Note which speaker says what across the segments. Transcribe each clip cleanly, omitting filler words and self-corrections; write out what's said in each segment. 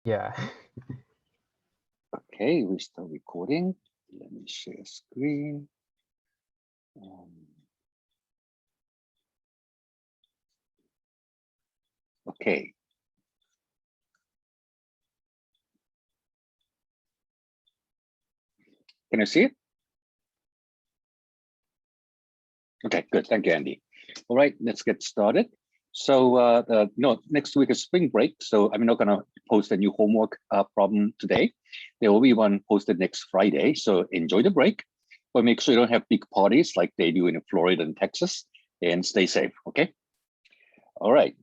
Speaker 1: Yeah.
Speaker 2: Okay, we start recording. Let me share screen. Okay. Can you see it? Okay, good. Thank you, Andy. All right, let's get started. So, next week is spring break, so I'm not going to post a new homework problem today. There will be one posted next Friday, so enjoy the break, but make sure you don't have big parties like they do in Florida and Texas, and stay safe, okay? All right.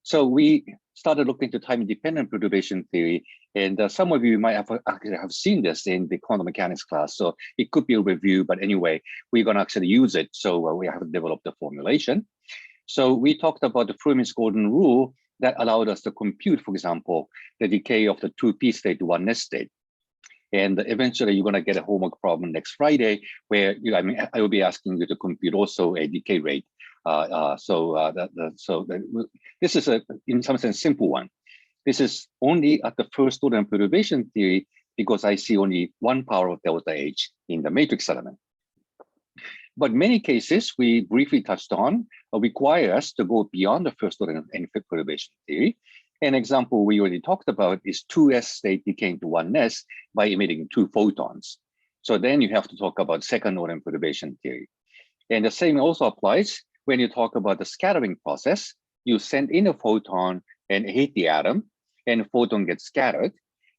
Speaker 2: So we started looking into time-independent perturbation theory, and some of you might have seen this in the quantum mechanics class. So it could be a review, but anyway, we're going to actually use it. So we have developed the formulation. So we talked about the Fermi's golden rule that allowed us to compute, for example, the decay of the 2p state to 1s state. And eventually you're going to get a homework problem next Friday where I will be asking you to compute also a decay rate. This is in some sense, simple one. This is only at the first order perturbation theory because I see only one power of delta H in the matrix element. But many cases we briefly touched on require us to go beyond the first order and fifth perturbation theory. An example we already talked about is 2s state decaying to 1s by emitting 2 photons. So then you have to talk about second order perturbation theory. And the same also applies when you talk about the scattering process. You send in a photon and hit the atom, and the photon gets scattered.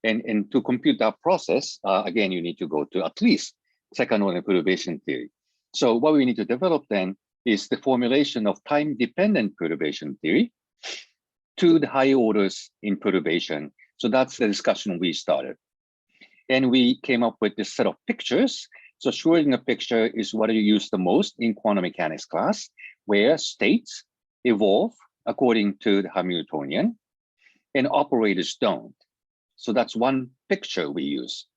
Speaker 2: And to compute that process, again, you need to go to at least second order perturbation theory. So what we need to develop then is the formulation of time-dependent perturbation theory to the higher orders in perturbation. So that's the discussion we started. And we came up with this set of pictures. So Schrödinger picture is what you use the most in quantum mechanics class, where states evolve according to the Hamiltonian and operators don't. So that's one picture we use.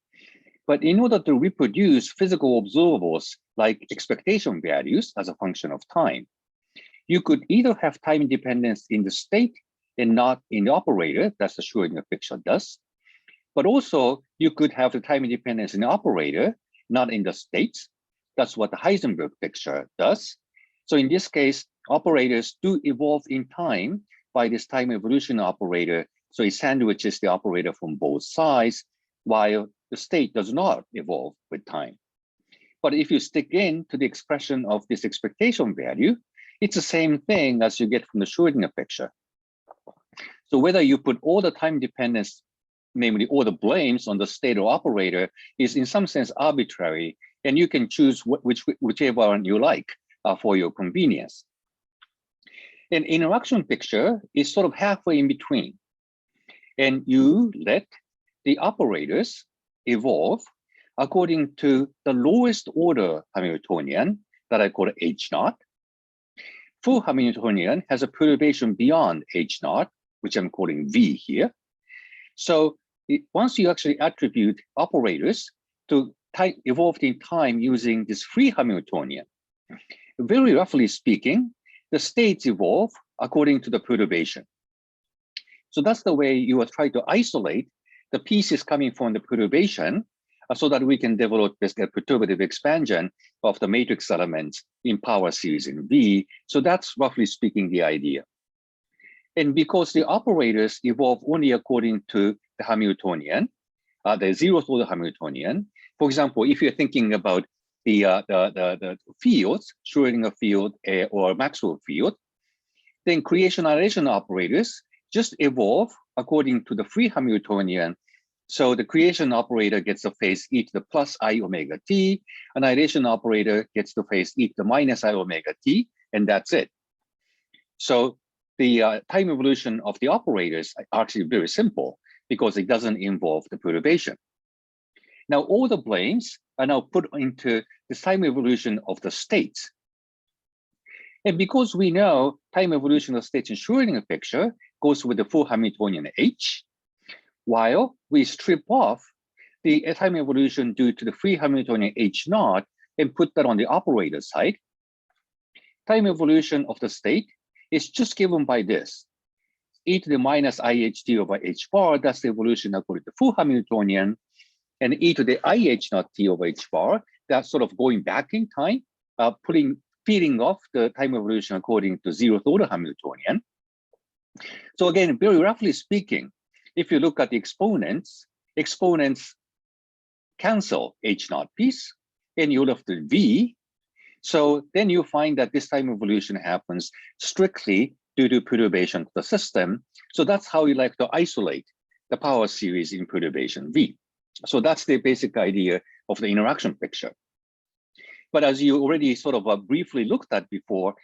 Speaker 2: But in order to reproduce physical observables like expectation values as a function of time, you could either have time independence in the state and not in the operator, that's the Schrödinger picture does. But also you could have the time independence in the operator, not in the states. That's what the Heisenberg picture does. So in this case, operators do evolve in time by this time evolution operator. So it sandwiches the operator from both sides, while the state does not evolve with time. But if you stick in to the expression of this expectation value, it's the same thing as you get from the Schrödinger picture. So whether you put all the time dependence, namely all the blames on the state or operator, is in some sense arbitrary, and you can choose whichever one you like for your convenience. An interaction picture is sort of halfway in between, and you let the operators evolve according to the lowest order Hamiltonian that I call H0. Full Hamiltonian has a perturbation beyond H0, which I'm calling V here. So once you actually attribute operators to type evolved in time using this free Hamiltonian, very roughly speaking, the states evolve according to the perturbation. So that's the way you will try to isolate the pieces coming from the perturbation so that we can develop this perturbative expansion of the matrix elements in power series in V. So that's roughly speaking the idea. And because the operators evolve only according to the Hamiltonian, the zeroth order Hamiltonian, for example, if you're thinking about the fields, Schrödinger field or Maxwell field, then creation annihilation operators just evolve according to the free Hamiltonian. So the creation operator gets the phase e to the plus I omega t, annihilation operator gets the phase e to the minus I omega t, and that's it. So the time evolution of the operators are actually very simple because it doesn't involve the perturbation. Now all the blames are now put into the time evolution of the states. And because we know time evolution of states in Schrödinger picture goes with the full Hamiltonian H, while we strip off the time evolution due to the free Hamiltonian H0 and put that on the operator side, time evolution of the state is just given by this. e to the minus IHT over H bar, that's the evolution according to full Hamiltonian, and e to the IH naught T over H bar, that's sort of going back in time, feeding off the time evolution according to zeroth order Hamiltonian. So again, very roughly speaking, if you look at the exponents cancel H naught piece, and you're left with V. So then you find that this time evolution happens strictly due to perturbation of the system. So that's how you like to isolate the power series in perturbation V. So that's the basic idea of the interaction picture. But as you already sort of briefly looked at before,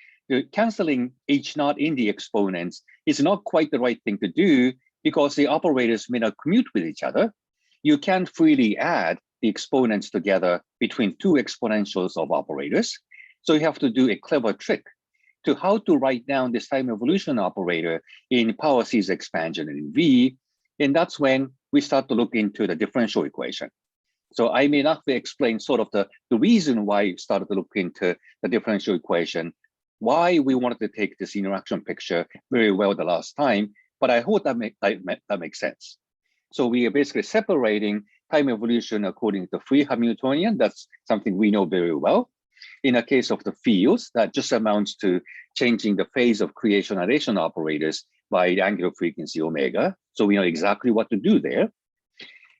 Speaker 2: canceling H naught in the exponents is not quite the right thing to do because the operators may not commute with each other. You can't freely add the exponents together between two exponentials of operators. So you have to do a clever trick to how to write down this time evolution operator in power series expansion in V. And that's when we start to look into the differential equation. So I may not explain sort of the reason why we started to look into the differential equation, why we wanted to take this interaction picture very well the last time, but I hope that makes sense. So we are basically separating time evolution according to free Hamiltonian. That's something we know very well. In a case of the fields, that just amounts to changing the phase of creation-annihilation operators by the angular frequency omega. So we know exactly what to do there.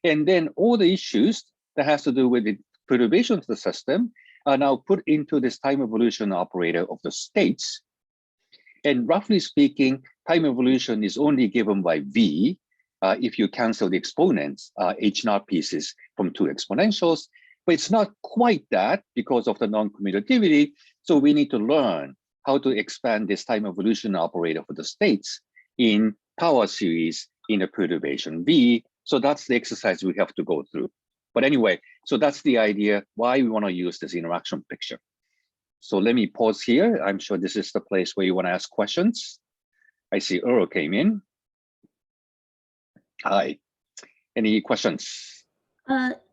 Speaker 2: And then all the issues that has to do with the perturbation of the system are now put into this time evolution operator of the states. And roughly speaking, time evolution is only given by V if you cancel the exponents, H naught pieces from two exponentials, but it's not quite that because of the non-commutativity. So we need to learn how to expand this time evolution operator for the states in power series in a perturbation V. So that's the exercise we have to go through. But anyway, so that's the idea why we want to use this interaction picture. So let me pause here. I'm sure this is the place where you want to ask questions. I see Earl came in. Hi. Any questions?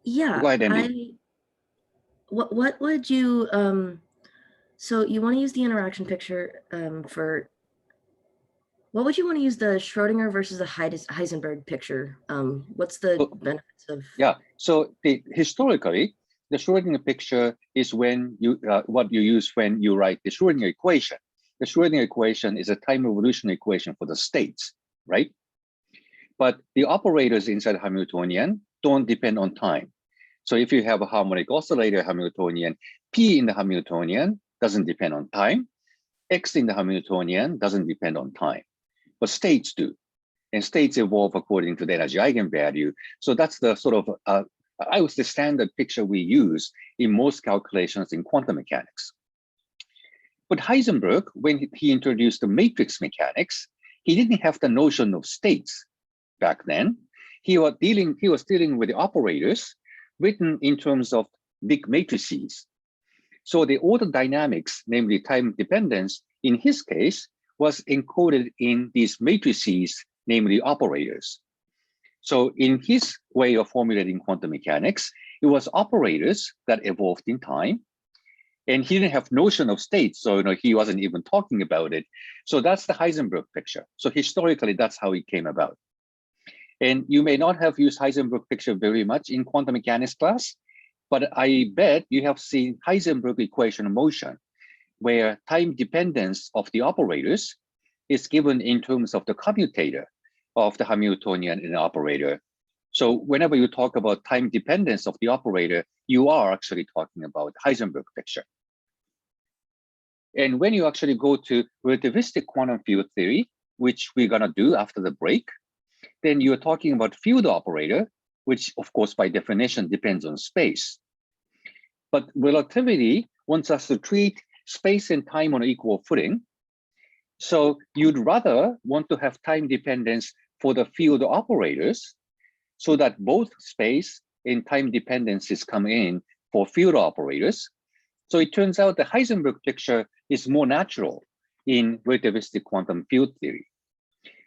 Speaker 1: Yeah.
Speaker 2: Go ahead, Andy.
Speaker 1: What would you so you want to use the interaction picture for what would you want to use the Schrodinger versus the Heisenberg picture? What's the benefits of?
Speaker 2: Yeah. So historically, the Schrodinger picture is when you what you use when you write the Schrodinger equation. The Schrodinger equation is a time evolution equation for the states, right? But the operators inside Hamiltonian don't depend on time. So if you have a harmonic oscillator Hamiltonian, P in the Hamiltonian doesn't depend on time. X in the Hamiltonian doesn't depend on time, but states do. And states evolve according to the energy eigenvalue. So that's the sort of, I would say, standard picture we use in most calculations in quantum mechanics. But Heisenberg, when he introduced the matrix mechanics, he didn't have the notion of states back then. He was dealing with the operators written in terms of big matrices. So the order dynamics, namely time dependence, in his case, was encoded in these matrices, namely operators. So in his way of formulating quantum mechanics, it was operators that evolved in time. And he didn't have notion of states, so he wasn't even talking about it. So that's the Heisenberg picture. So historically, that's how it came about. And you may not have used Heisenberg picture very much in quantum mechanics class, but I bet you have seen Heisenberg equation motion, where time dependence of the operators is given in terms of the commutator of the Hamiltonian in the operator. So whenever you talk about time dependence of the operator, you are actually talking about Heisenberg picture. And when you actually go to relativistic quantum field theory, which we're gonna do after the break, then you're talking about field operator, which of course by definition depends on space. But relativity wants us to treat space and time on equal footing. So you'd rather want to have time dependence for the field operators so that both space and time dependencies come in for field operators. So it turns out the Heisenberg picture is more natural in relativistic quantum field theory.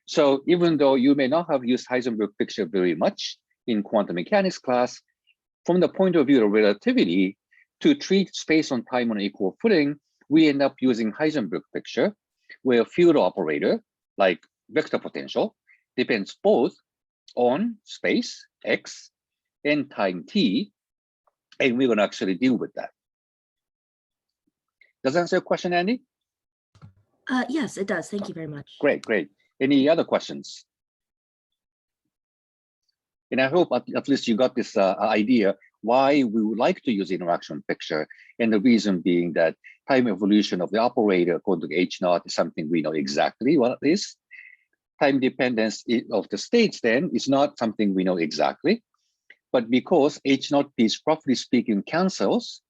Speaker 2: So even though you may not have used Heisenberg picture very much in quantum mechanics class, from the point of view of relativity, to treat space and time on equal footing, we end up using Heisenberg picture, where a field operator, like vector potential depends both on space, x, and time, t, and we're going to actually deal with that. Does that answer your question, Andy?
Speaker 1: Yes, it does. Thank you very much.
Speaker 2: Great, great. Any other questions? And I hope at least you got this idea why we would like to use interaction picture, and the reason being that time evolution of the operator according to H0 is something we know exactly what it is. Time dependence of the states then is not something we know exactly, but because H0 piece roughly speaking cancels,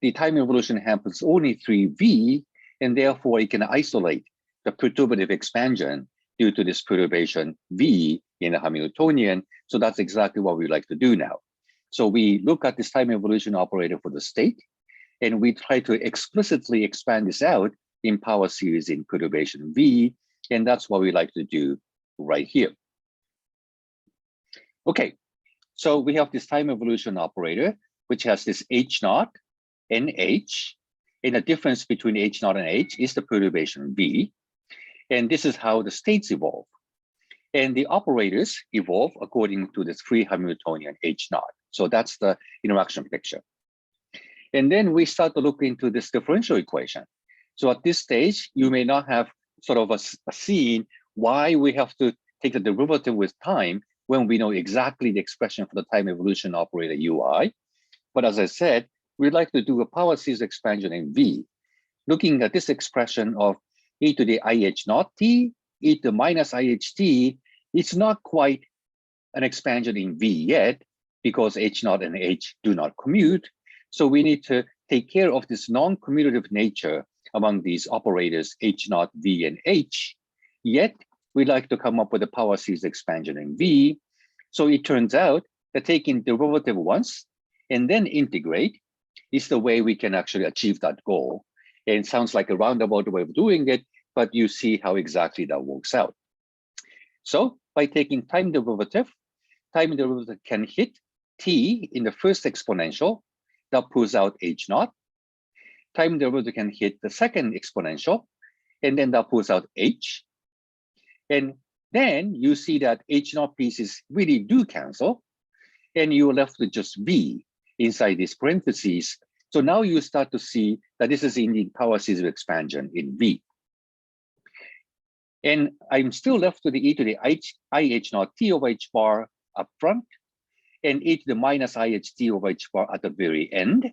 Speaker 2: the time evolution happens only 3V, and therefore it can isolate the perturbative expansion due to this perturbation V in the Hamiltonian. So that's exactly what we like to do now. So we look at this time evolution operator for the state, and we try to explicitly expand this out in power series in perturbation V, and that's what we like to do right here. Okay, so we have this time evolution operator, which has this H0 and H, and the difference between H0 and H is the perturbation V, and this is how the states evolve. And the operators evolve according to this free Hamiltonian H0. So that's the interaction picture. And then we start to look into this differential equation. So at this stage, you may not have sort of a scene why we have to take the derivative with time when we know exactly the expression for the time evolution operator UI. But as I said, we'd like to do a power series expansion in V, looking at this expression of e to the IH0 t, e to the minus IHT. It's not quite an expansion in V yet because H0 and H do not commute. So we need to take care of this non-commutative nature among these operators H0, V, and H. Yet we'd like to come up with a power series expansion in V. So it turns out that taking derivative once and then integrate is the way we can actually achieve that goal. And it sounds like a roundabout way of doing it, but you see how exactly that works out. So by taking time derivative can hit t in the first exponential, that pulls out H0. Time derivative can hit the second exponential, and then that pulls out H. And then you see that H0 pieces really do cancel, and you're left with just V inside these parentheses. So now you start to see that this is indeed power series expansion in V. And I'm still left with the e to the IH0 t over h bar up front, and e to the minus IHT over h bar at the very end.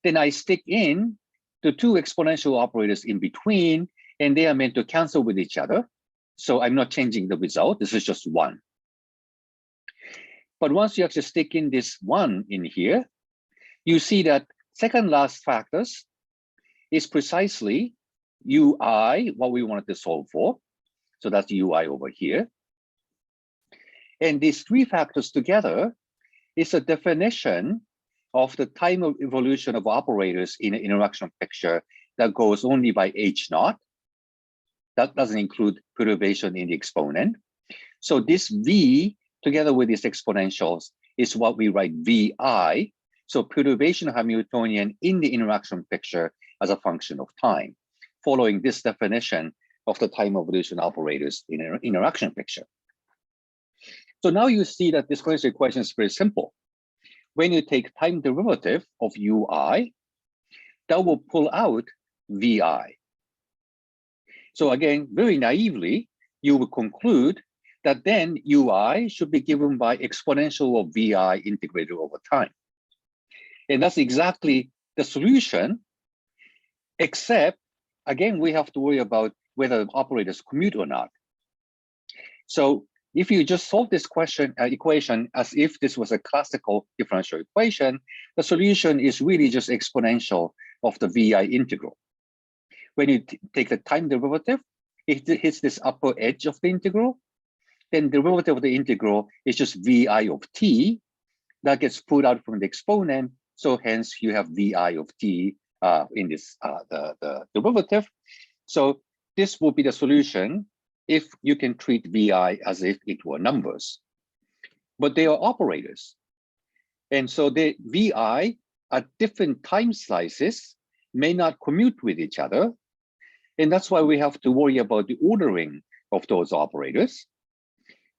Speaker 2: Then I stick in the two exponential operators in between, and they are meant to cancel with each other. So I'm not changing the result. This is just one. But once you actually stick in this one in here, you see that second last factors is precisely UI, what we wanted to solve for. So that's UI over here. And these three factors together is a definition of the time of evolution of operators in an interaction picture that goes only by H0. That doesn't include perturbation in the exponent. So this V together with these exponentials is what we write VI. So perturbation Hamiltonian in the interaction picture as a function of time, following this definition of the time evolution operators in an interaction picture. So now you see that this differential equation is very simple. When you take time derivative of UI, that will pull out VI. So again, very naively, you will conclude that then UI should be given by exponential of VI integrated over time. And that's exactly the solution, except, again, we have to worry about whether the operators commute or not. So if you just solve this equation as if this was a classical differential equation, the solution is really just exponential of the VI integral. When you take the time derivative, it hits this upper edge of the integral, then the derivative of the integral is just VI of t. That gets pulled out from the exponent, so hence you have VI of t in this the derivative. So this will be the solution if you can treat VI as if it were numbers. But they are operators. And so the VI at different time slices may not commute with each other. And that's why we have to worry about the ordering of those operators.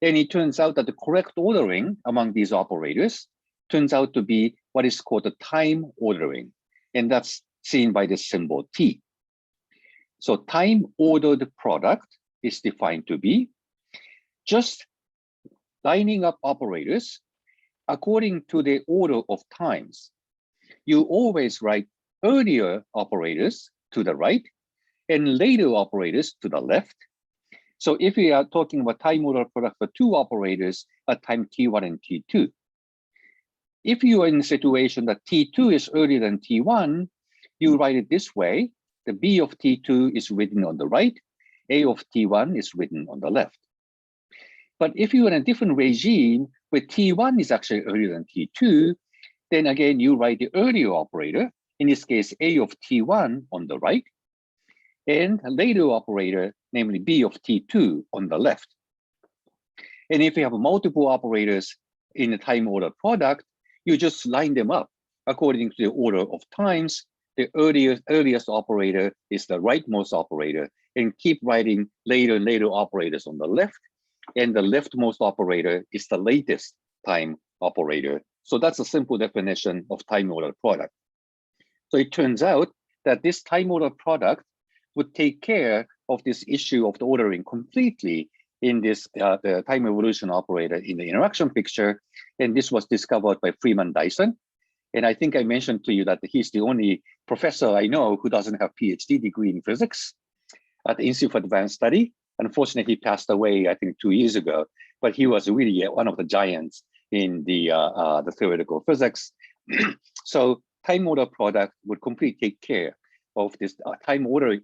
Speaker 2: And it turns out that the correct ordering among these operators turns out to be what is called the time ordering. And that's seen by the symbol T. So time ordered product is defined to be just lining up operators according to the order of times. You always write earlier operators to the right and later operators to the left. So if we are talking about time ordered product for two operators at time T1 and T2, if you are in a situation that T2 is earlier than T1, you write it this way. The B of T2 is written on the right, A of T1 is written on the left. But if you're in a different regime where T1 is actually earlier than T2, then again, you write the earlier operator, in this case, A of T1 on the right, and a later operator, namely B of T2 on the left. And if you have multiple operators in the time order product, you just line them up according to the order of times. The earliest operator is the rightmost operator, and keep writing later and later operators on the left, and the leftmost operator is the latest time operator. So that's a simple definition of time order product. So it turns out that this time order product would take care of this issue of the ordering completely in this the time evolution operator in the interaction picture. And this was discovered by Fimon Diagrams. And I think I mentioned to you that he's the only professor I know who doesn't have PhD degree in physics at the Institute for Advanced Study. Unfortunately, he passed away, I think, 2 years ago, but he was really one of the giants in the theoretical physics. So time order product would completely take care of this time ordering,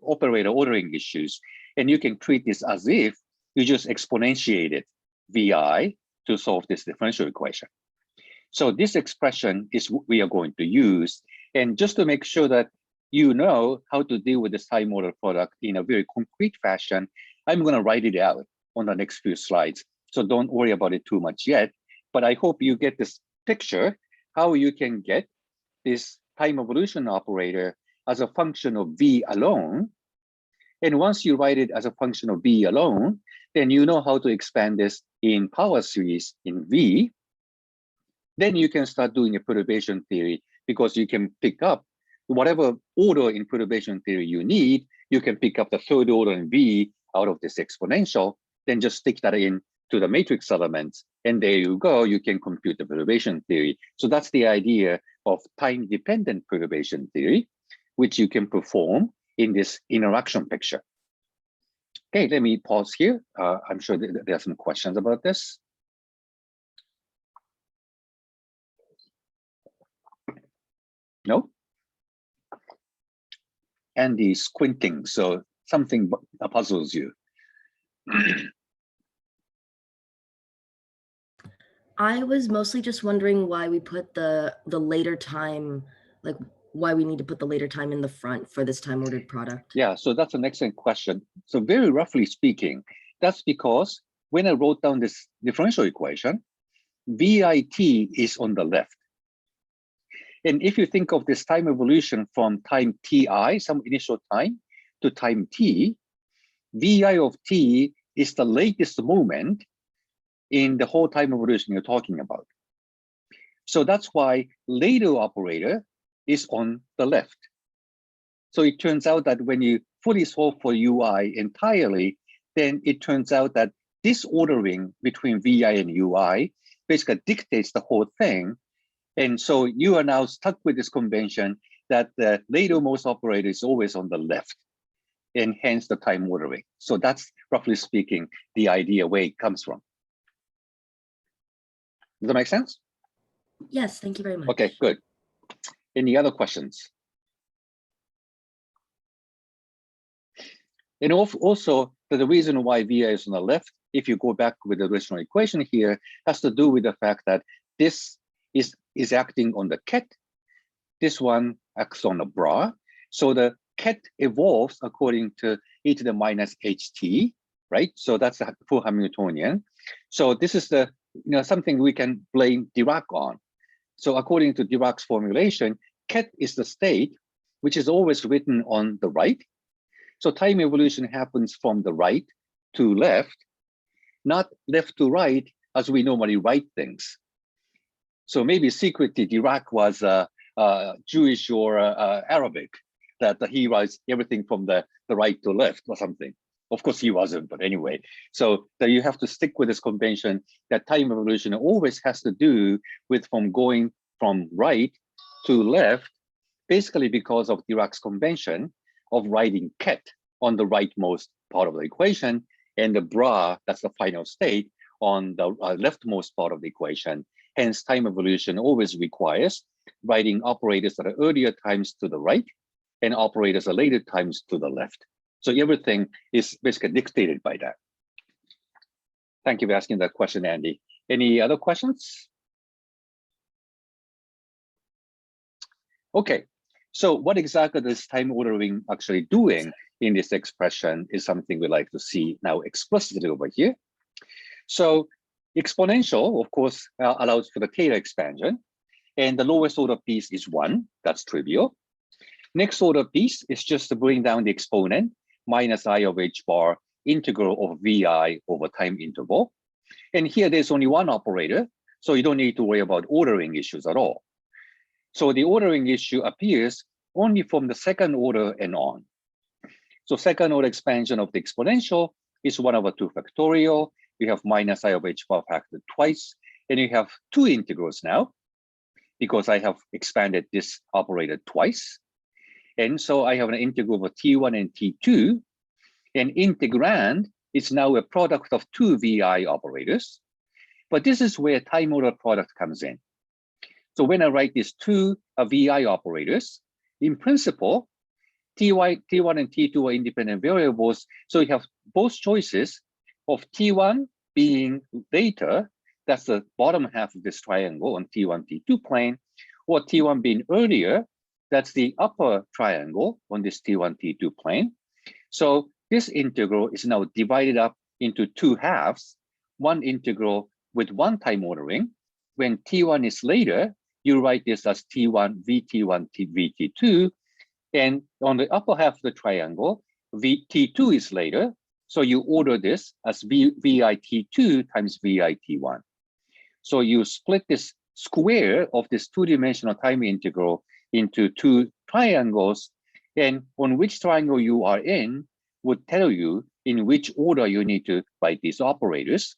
Speaker 2: operator ordering issues. And you can treat this as if you just exponentiated VI to solve this differential equation. So this expression is what we are going to use. And just to make sure that you know how to deal with this time order product in a very concrete fashion, I'm going to write it out on the next few slides. So don't worry about it too much yet. But I hope you get this picture, how you can get this time evolution operator as a function of V alone. And once you write it as a function of V alone, then you know how to expand this in power series in V. Then you can start doing a perturbation theory, because you can pick up whatever order in perturbation theory you need. You can pick up the third order in V out of this exponential, then just stick that in to the matrix elements, and there you go, you can compute the perturbation theory. So that's the idea of time-dependent perturbation theory, which you can perform in this interaction picture. Okay, let me pause here. I'm sure there are some questions about this. No? Andy squinting, so something puzzles you.
Speaker 1: I was mostly just wondering why we put the later time, like why we need to put the later time in the front for this time ordered product.
Speaker 2: Yeah, so that's an excellent question. So very roughly speaking, that's because when I wrote down this differential equation, VIT is on the left. And if you think of this time evolution from time Ti, some initial time, to time T, VI of T is the latest moment in the whole time evolution you're talking about. So that's why later operator is on the left. So it turns out that when you fully solve for UI entirely, then it turns out that this ordering between VI and UI basically dictates the whole thing. And so you are now stuck with this convention that the latermost operator is always on the left, and hence the time ordering. So that's, roughly speaking, the idea where it comes from. Does that make sense?
Speaker 1: Yes, thank you very much.
Speaker 2: Okay, good. Any other questions? And also, the reason why VI is on the left, if you go back with the original equation here, has to do with the fact that this is acting on the ket. This one acts on the bra. So the ket evolves according to e to the minus ht, right? So that's a full Hamiltonian. So this is the something we can blame Dirac on. So according to Dirac's formulation, ket is the state which is always written on the right. So time evolution happens from the right to left, not left to right, as we normally write things. So maybe secretly Dirac was Jewish or Arabic, that he writes everything from the right to left or something. Of course he wasn't, but anyway. So that you have to stick with this convention that time evolution always has to do with from going from right to left, basically because of Dirac's convention of writing ket on the rightmost part of the equation and the bra, that's the final state, on the leftmost part of the equation. Hence, time evolution always requires writing operators at earlier times to the right and operators at later times to the left. So everything is basically dictated by that. Thank you for asking that question, Andy. Any other questions? Okay, so what exactly is time ordering actually doing in this expression is something we like to see now explicitly over here. So exponential, of course, allows for the Taylor expansion, and the lowest order piece is 1, that's trivial. Next order piece is just to bring down the exponent, minus I of h bar integral of vi over time interval. And here there's only one operator, so you don't need to worry about ordering issues at all. So the ordering issue appears only from the second order and on. So second order expansion of the exponential is 1 over 2 factorial. We have minus I of h bar factored twice, and you have 2 integrals now, because I have expanded this operator twice. And so I have an integral over T1 and T2, and integrand is now a product of 2 VI operators. But this is where time order product comes in. So when I write these 2 VI operators, in principle, T1 and T2 are independent variables. So you have both choices of T1 being later, that's the bottom half of this triangle on T1, T2 plane, or T1 being earlier, that's the upper triangle on this T1, T2 plane. So this integral is now divided up into 2 halves, one integral with 1 time ordering. When T1 is later, you write this as T1, VT1, VT2, and on the upper half of the triangle, T2 is later, so you order this as VIT2 times VIT1. So you split this square of this 2-dimensional time integral into 2 triangles, and on which triangle you are in would tell you in which order you need to write these operators.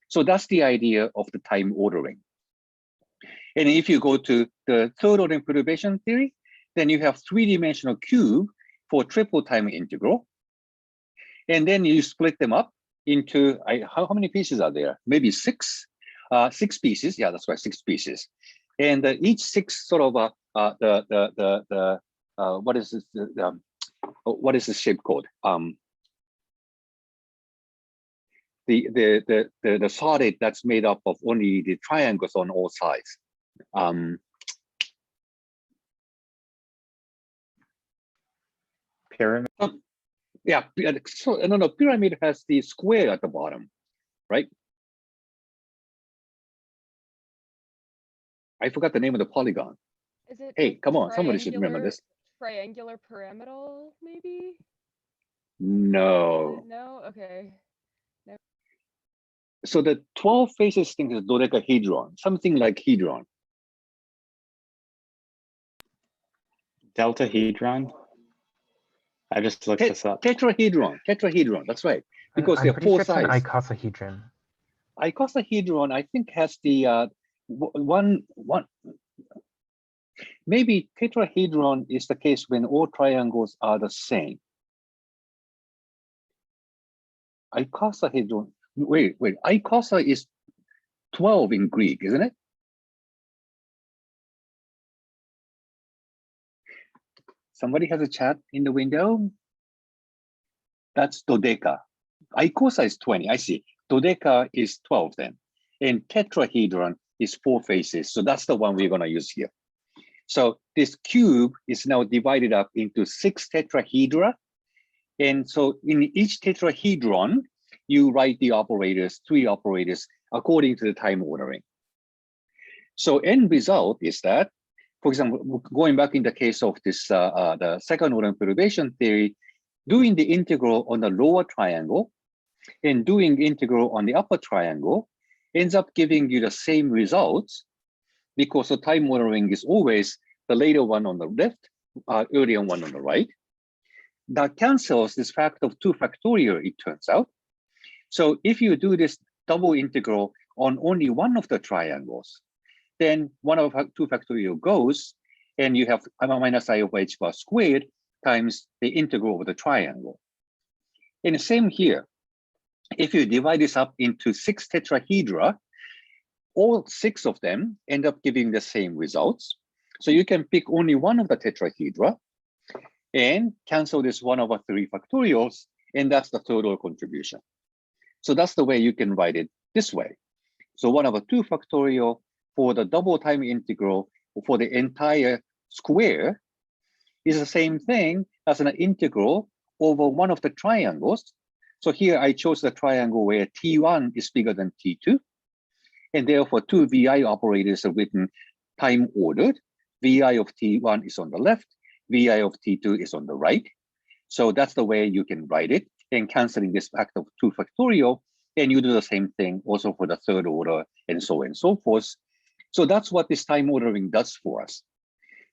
Speaker 2: So that's the idea of the time ordering. And if you go to the third order perturbation theory, then you have 3-dimensional cube for triple time integral. And then you split them up into, how many pieces are there? Maybe 6? 6 pieces, yeah, that's right, 6 pieces. And each 6 sort of, what is this, what is this shape called? The solid that's made up of only the triangles on all sides.
Speaker 3: Pyramid?
Speaker 2: Yeah, so no, pyramid has the square at the bottom, right? I forgot the name of the polygon.
Speaker 4: Is it?
Speaker 2: Hey, come on, somebody should remember this.
Speaker 4: Triangular pyramidal, maybe?
Speaker 2: No.
Speaker 4: No? Okay. No.
Speaker 2: So the 12 faces thing is dodecahedron, something like hedron.
Speaker 3: Deltahedron? I just looked this up.
Speaker 2: Tetrahedron, that's right. Because
Speaker 5: I'm
Speaker 2: they're
Speaker 5: pretty
Speaker 2: 4
Speaker 5: sure it's an
Speaker 2: sides.
Speaker 5: icosahedron.
Speaker 2: Icosahedron, I think, has the one. Maybe tetrahedron is the case when all triangles are the same. Icosahedron. Wait. Icosa is 12 in Greek, isn't it? Somebody has a chat in the window. That's dodeca. Icosa is 20. I see. Dodeca is 12 then. And tetrahedron is 4 faces. So that's the one we're going to use here. So this cube is now divided up into 6 tetrahedra. And so in each tetrahedron, you write the operators, 3 operators, according to the time ordering. So end result is that, for example, going back in the case of this, the second order perturbation theory, doing the integral on the lower triangle, And doing integral on the upper triangle ends up giving you the same results, because the time ordering is always the later one on the left, earlier one on the right. That cancels this factor of 2 factorial, it turns out. So if you do this double integral on only one of the triangles, then 1 over 2 factorial goes, and you have minus I over h bar squared times the integral of the triangle. And the same here. If you divide this up into 6 tetrahedra, all 6 of them end up giving the same results. So you can pick only one of the tetrahedra and cancel this 1 over 3 factorials, and that's the total contribution. So that's the way you can write it this way. So 1 over 2 factorial for the double time integral for the entire square is the same thing as an integral over one of the triangles. So here I chose the triangle where T1 is bigger than T2. And therefore, 2 VI operators are written time ordered. VI of T1 is on the left, VI of T2 is on the right. So that's the way you can write it, and canceling this factor of 2 factorial. And you do the same thing also for the third order, and so on and so forth. So that's what this time ordering does for us.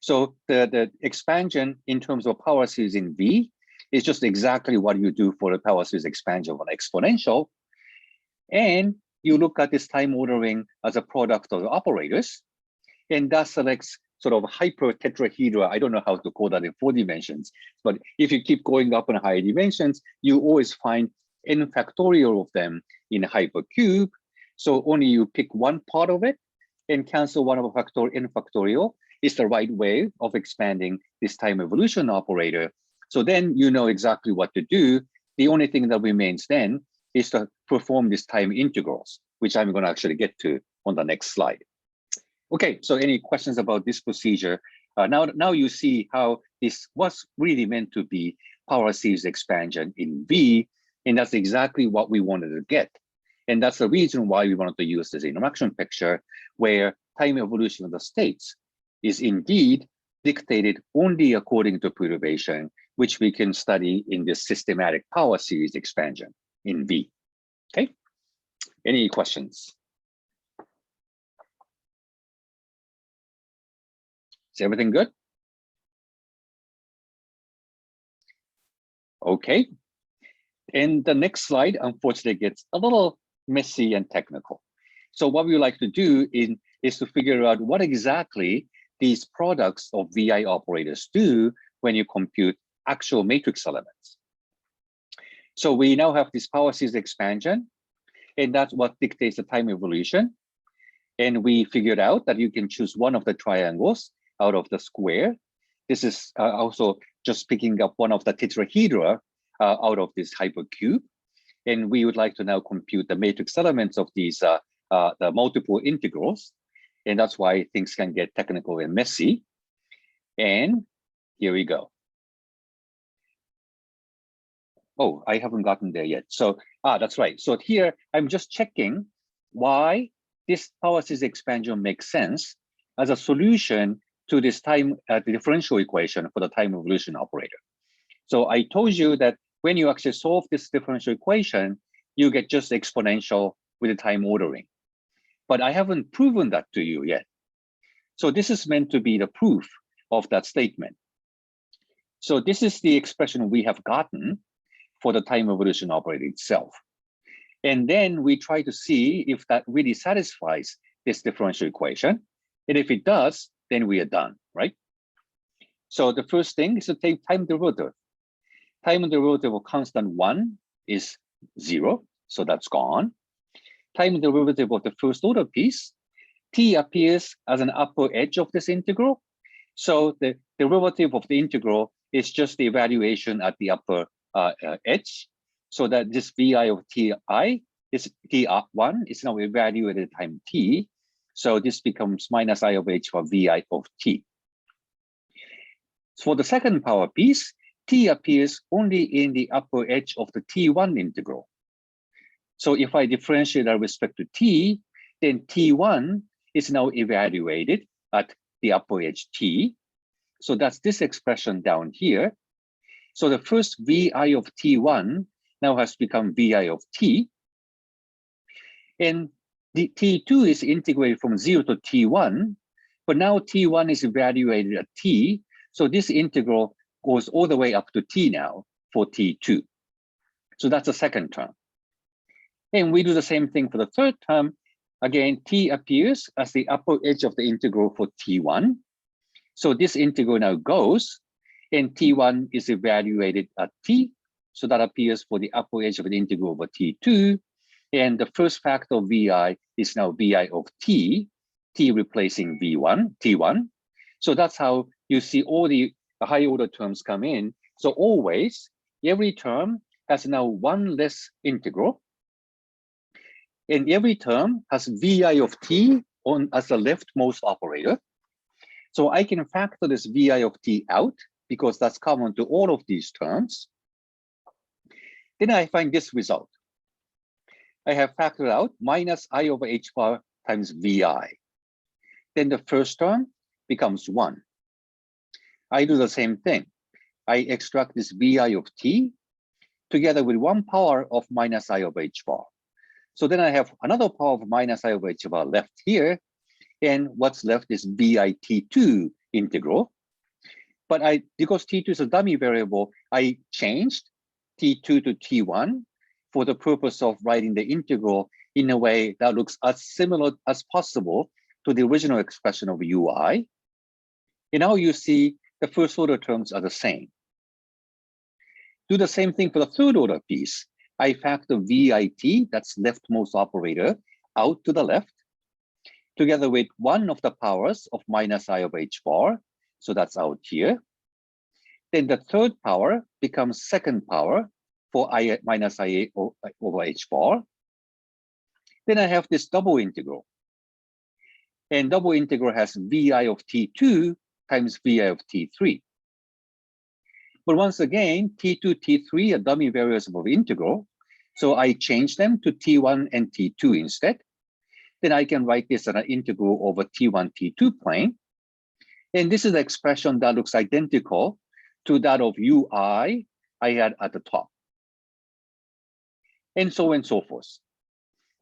Speaker 2: So the expansion in terms of power series in V is just exactly what you do for the power series expansion of an exponential. And you look at this time ordering as a product of the operators, and that selects sort of hyper tetrahedra. I don't know how to call that in 4 dimensions, but if you keep going up in higher dimensions, you always find n factorial of them in hypercube. So only you pick one part of it and cancel 1 over n factorial is the right way of expanding this time evolution operator. So then you know exactly what to do. The only thing that remains then is to perform these time integrals, which I'm going to actually get to on the next slide. Okay, so any questions about this procedure? Now you see how this was really meant to be power series expansion in V, and that's exactly what we wanted to get. And that's the reason why we wanted to use this interaction picture, where time evolution of the states is indeed dictated only according to perturbation, which we can study in this systematic power series expansion in V. Okay, any questions? Is everything good? Okay, and the next slide unfortunately gets a little messy and technical. So what we like to do is to figure out what exactly these products of VI operators do when you compute actual matrix elements. So we now have this power series expansion, and that's what dictates the time evolution. And we figured out that you can choose one of the triangles out of the square. This is also just picking up one of the tetrahedra out of this hypercube. And we would like to now compute the matrix elements of these the multiple integrals. And that's why things can get technical and messy. And here we go. Oh, I haven't gotten there yet. So, that's right. So here, I'm just checking why this power series expansion makes sense as a solution to this time, the differential equation for the time evolution operator. So I told you that when you actually solve this differential equation, you get just exponential with the time ordering. But I haven't proven that to you yet. So this is meant to be the proof of that statement. So this is the expression we have gotten for the time evolution operator itself. And then we try to see if that really satisfies this differential equation. And if it does, then we are done, right? So the first thing is to take time derivative. Time derivative of constant 1 is 0, so that's gone. Time derivative of the first order piece, t appears as an upper edge of this integral. So the derivative of the integral is just the evaluation at the upper edge, so that this vi of ti is t1 is now evaluated at time t. So this becomes minus I of h for vi of t. For the second power piece, t appears only in the upper edge of the t1 integral. So if I differentiate with respect to t, then t1 is now evaluated at the upper edge t. So that's this expression down here. So the first vi of t1 now has become VI of t. And the t2 is integrated from 0 to t1, but now t1 is evaluated at t. So this integral goes all the way up to t now for t2. So that's the second term. And we do the same thing for the third term. Again, t appears as the upper edge of the integral for t1. So this integral now goes, and t1 is evaluated at t. So that appears for the upper edge of the integral over t2. And the first factor of vi is now vi of t, t replacing v1, t1. So that's how you see all the higher order terms come in. So always, every term has now one less integral. And every term has vi of t on as the leftmost operator. So I can factor this vi of t out because that's common to all of these terms. Then I find this result. I have factored out minus I over h bar times vi. Then the first term becomes 1. I do the same thing. I extract this vi of t together with 1 power of minus I over h bar. So then I have another power of minus I over h bar left here. And what's left is VIT2 integral. But because T2 is a dummy variable, I changed T2 to T1 for the purpose of writing the integral in a way that looks as similar as possible to the original expression of UI. And now you see the first order terms are the same. Do the same thing for the third order piece. I factor VIT, that's leftmost operator, out to the left, together with one of the powers of minus I over h bar. So that's out here. Then the third power becomes second power for I minus I over h bar. Then I have this double integral. And double integral has vi of t2 times vi of t3. But once again, t2, t3 are dummy variables of integral. So I change them to t1 and t2 instead. Then I can write this as an integral over t1, t2 plane. And this is the expression that looks identical to that of ui I had at the top. And so on and so forth.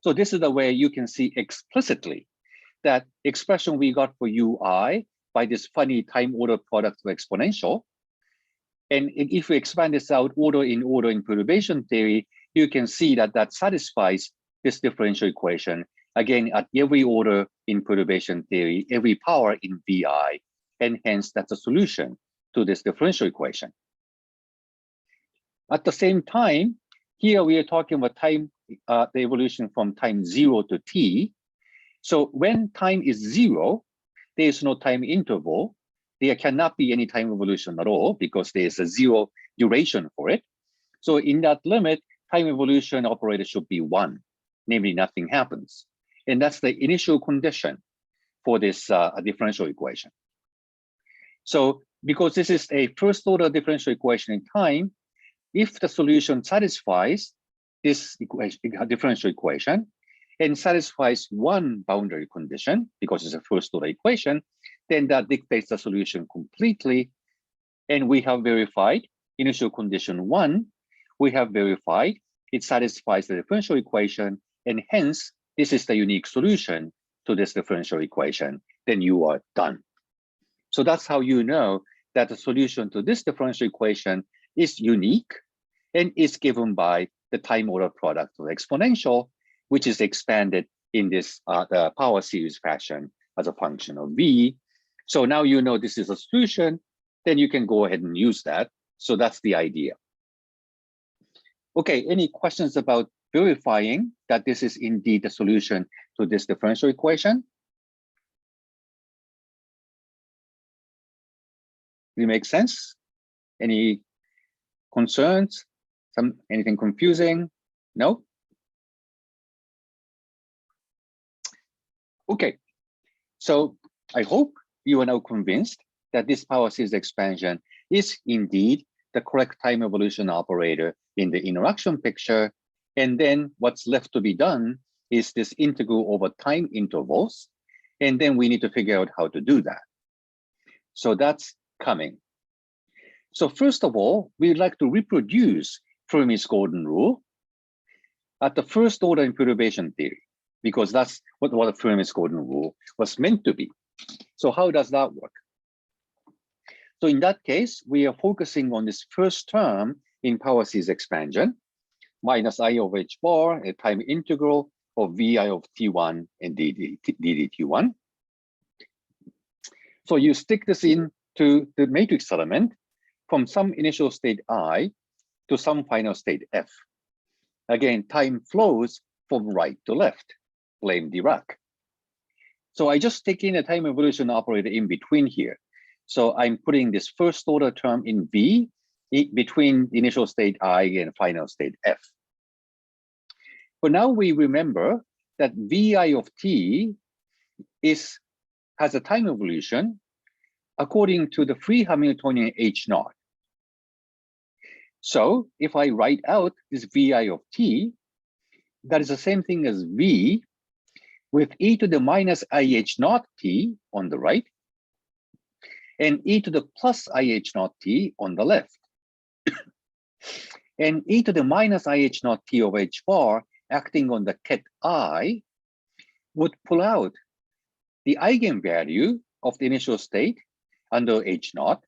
Speaker 2: So this is the way you can see explicitly that expression we got for ui by this funny time order product of exponential. And if we expand this out order in perturbation theory, you can see that that satisfies this differential equation. Again, at every order in perturbation theory, every power in VI, and hence that's a solution to this differential equation. At the same time, here we are talking about time, the evolution from time 0 to t. So when time is 0, there is no time interval. There cannot be any time evolution at all because there is a 0 duration for it. So in that limit, time evolution operator should be 1, namely nothing happens. And that's the initial condition for this differential equation. So because this is a first order differential equation in time, if the solution satisfies this differential equation and satisfies one boundary condition, because it's a first order equation, then that dictates the solution completely. And we have verified initial condition 1, we have verified it satisfies the differential equation, and hence this is the unique solution to this differential equation, then you are done. So that's how you know that the solution to this differential equation is unique and is given by the time order product of exponential, which is expanded in this the power series fashion as a function of V. So now you know this is a solution, then you can go ahead and use that. So that's the idea. Okay, any questions about verifying that this is indeed the solution to this differential equation? Does it make sense? Any concerns? Anything confusing? No? Okay, so I hope you are now convinced that this power series expansion is indeed the correct time evolution operator in the interaction picture. And then what's left to be done is this integral over time intervals. And then we need to figure out how to do that. So that's coming. So first of all, we'd like to reproduce Fermi's golden rule at the first order in perturbation theory, because that's what the Fermi's golden rule was meant to be. So how does that work? So in that case, we are focusing on this first term in power series expansion, minus I of h bar, a time integral of Vi of T1 and dt_T1. So you stick this into the matrix element from some initial state I to some final state F. Again, time flows from right to left, blame Dirac. So I just take in a time evolution operator in between here. So I'm putting this first order term in V between initial state I and final state F. But now we remember that Vi of T has a time evolution according to the free Hamiltonian H0. So if I write out this Vi of T, that is the same thing as V with e to the minus IH0 T on the right and e to the plus IH0 T on the left. And e to the minus IH0 T of H bar acting on the ket I would pull out the eigenvalue of the initial state under H0,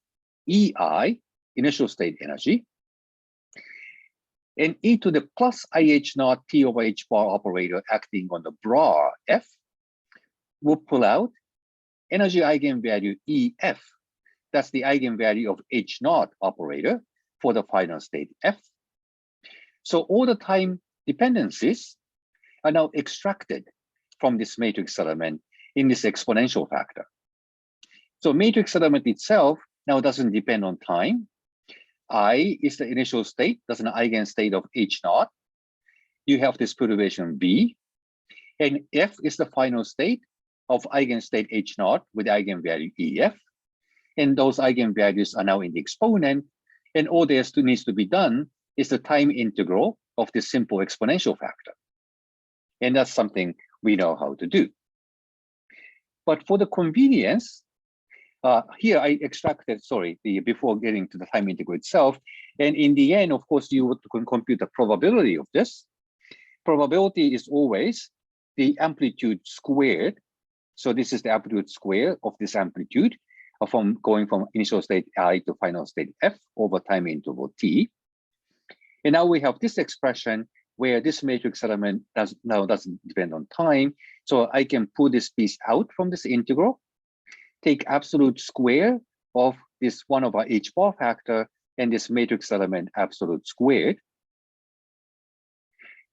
Speaker 2: EI, initial state energy, and e to the plus IH0 T over H bar operator acting on the bra F will pull out energy eigenvalue EF. That's the eigenvalue of H0 operator for the final state F. So all the time dependencies are now extracted from this matrix element in this exponential factor. So matrix element itself now doesn't depend on time. I is the initial state, that's an eigenstate of H0. You have this perturbation B, and F is the final state of eigenstate H0 with eigenvalue EF. And those eigenvalues are now in the exponent, and all there needs to be done is the time integral of this simple exponential factor. And that's something we know how to do. But for the convenience, here I extracted, before getting to the time integral itself. And in the end, of course, you can compute the probability of this. Probability is always the amplitude squared. So this is the amplitude square of this amplitude from going from initial state I to final state F over time interval T. And now we have this expression where this matrix element doesn't depend on time. So I can pull this piece out from this integral, take absolute square of this 1 over H bar factor and this matrix element absolute squared.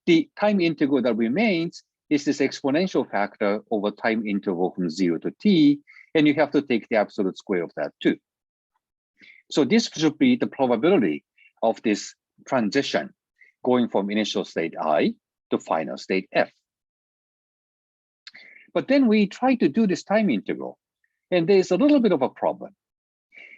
Speaker 2: The time integral that remains is this exponential factor over time interval from 0 to T, and you have to take the absolute square of that too. So this should be the probability of this transition going from initial state I to final state F. But then we try to do this time integral, and there's a little bit of a problem.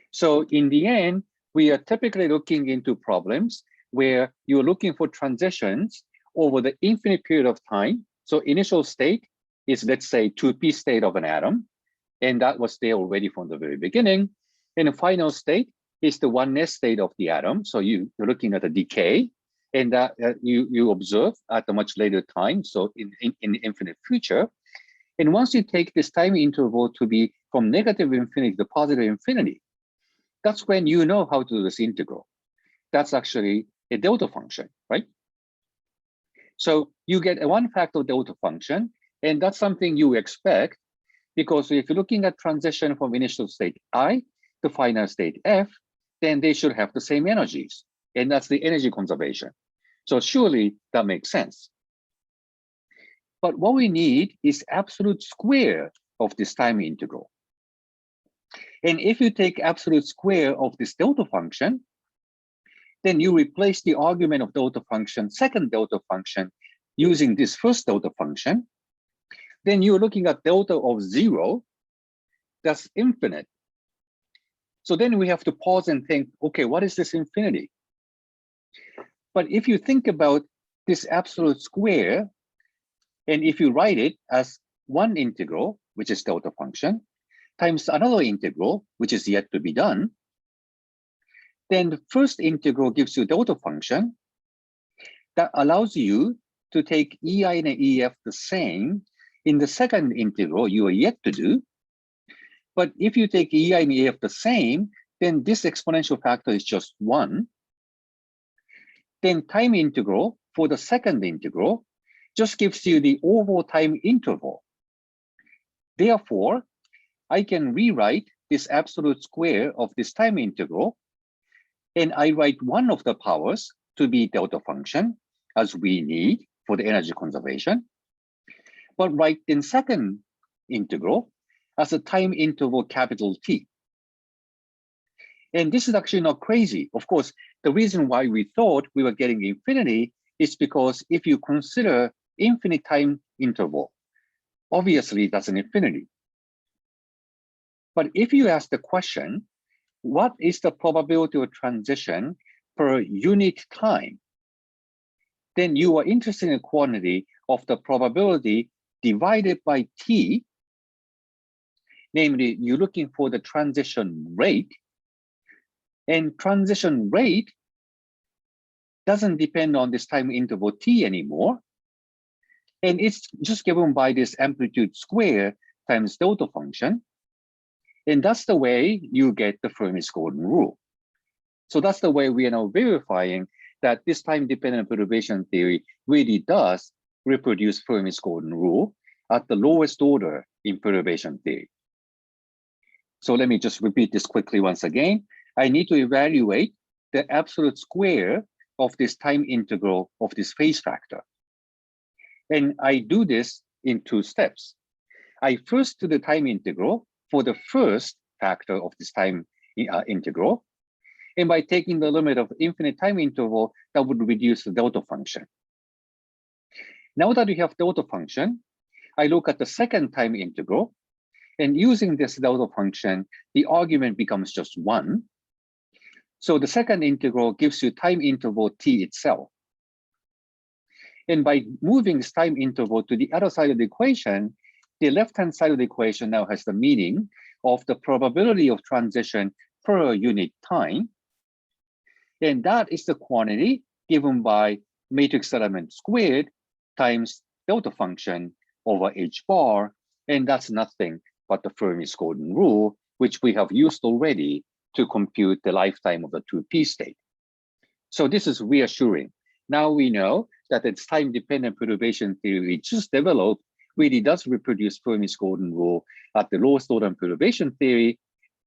Speaker 2: So in the end, we are typically looking into problems where you're looking for transitions over the infinite period of time. So initial state is, let's say, 2p state of an atom, and that was there already from the very beginning. And the final state is the oneness state of the atom. So you're looking at a decay, and that you observe at a much later time, so in the infinite future. And once you take this time interval to be from negative infinity to positive infinity, that's when you know how to do this integral. That's actually a delta function, right? So you get a one-factor delta function, and that's something you expect, because if you're looking at transition from initial state I to final state F, then they should have the same energies, and that's the energy conservation. So surely that makes sense. But what we need is absolute square of this time integral. And if you take absolute square of this delta function, then you replace the argument of delta function, second delta function, using this first delta function. Then you're looking at delta of 0, that's infinite. So then we have to pause and think, okay, what is this infinity? But if you think about this absolute square, and if you write it as one integral, which is delta function, times another integral, which is yet to be done, then the first integral gives you delta function, that allows you to take EI and EF the same in the second integral you are yet to do. But if you take EI and EF the same, then this exponential factor is just 1. Then time integral for the second integral just gives you the overall time interval. Therefore, I can rewrite this absolute square of this time integral, and I write one of the powers to be delta function, as we need for the energy conservation, but write the second integral as a time interval capital T. And this is actually not crazy. Of course, the reason why we thought we were getting infinity is because if you consider infinite time interval, obviously that's an infinity. But if you ask the question, what is the probability of transition per unit time? Then you are interested in the quantity of the probability divided by T. Namely, you're looking for the transition rate. And transition rate doesn't depend on this time interval T anymore. And it's just given by this amplitude square times delta function. And that's the way you get the Fermi's golden rule. So that's the way we are now verifying that this time-dependent perturbation theory really does reproduce Fermi's golden rule at the lowest order in perturbation theory. So let me just repeat this quickly once again. I need to evaluate the absolute square of this time integral of this phase factor. And I do this in 2 steps. I first do the time integral for the first factor of this time integral. And by taking the limit of infinite time interval, that would reduce the delta function. Now that we have delta function, I look at the second time integral. And using this delta function, the argument becomes just 1. So the second integral gives you time interval T itself. And by moving this time interval to the other side of the equation, the left-hand side of the equation now has the meaning of the probability of transition per unit time. And that is the quantity given by matrix element squared times delta function over h bar. And that's nothing but the Fermi's golden rule, which we have used already to compute the lifetime of the 2p state. So this is reassuring. Now we know that its time-dependent perturbation theory we just developed really does reproduce Fermi's golden rule at the lowest order in perturbation theory.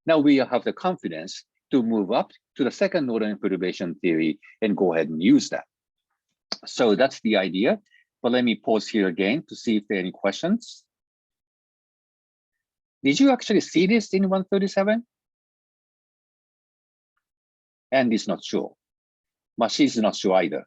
Speaker 2: Now we have the confidence to move up to the second order in perturbation theory and go ahead and use that. So that's the idea. But let me pause here again to see if there are any questions. Did you actually see this in 137? And is not sure. But she's not sure either.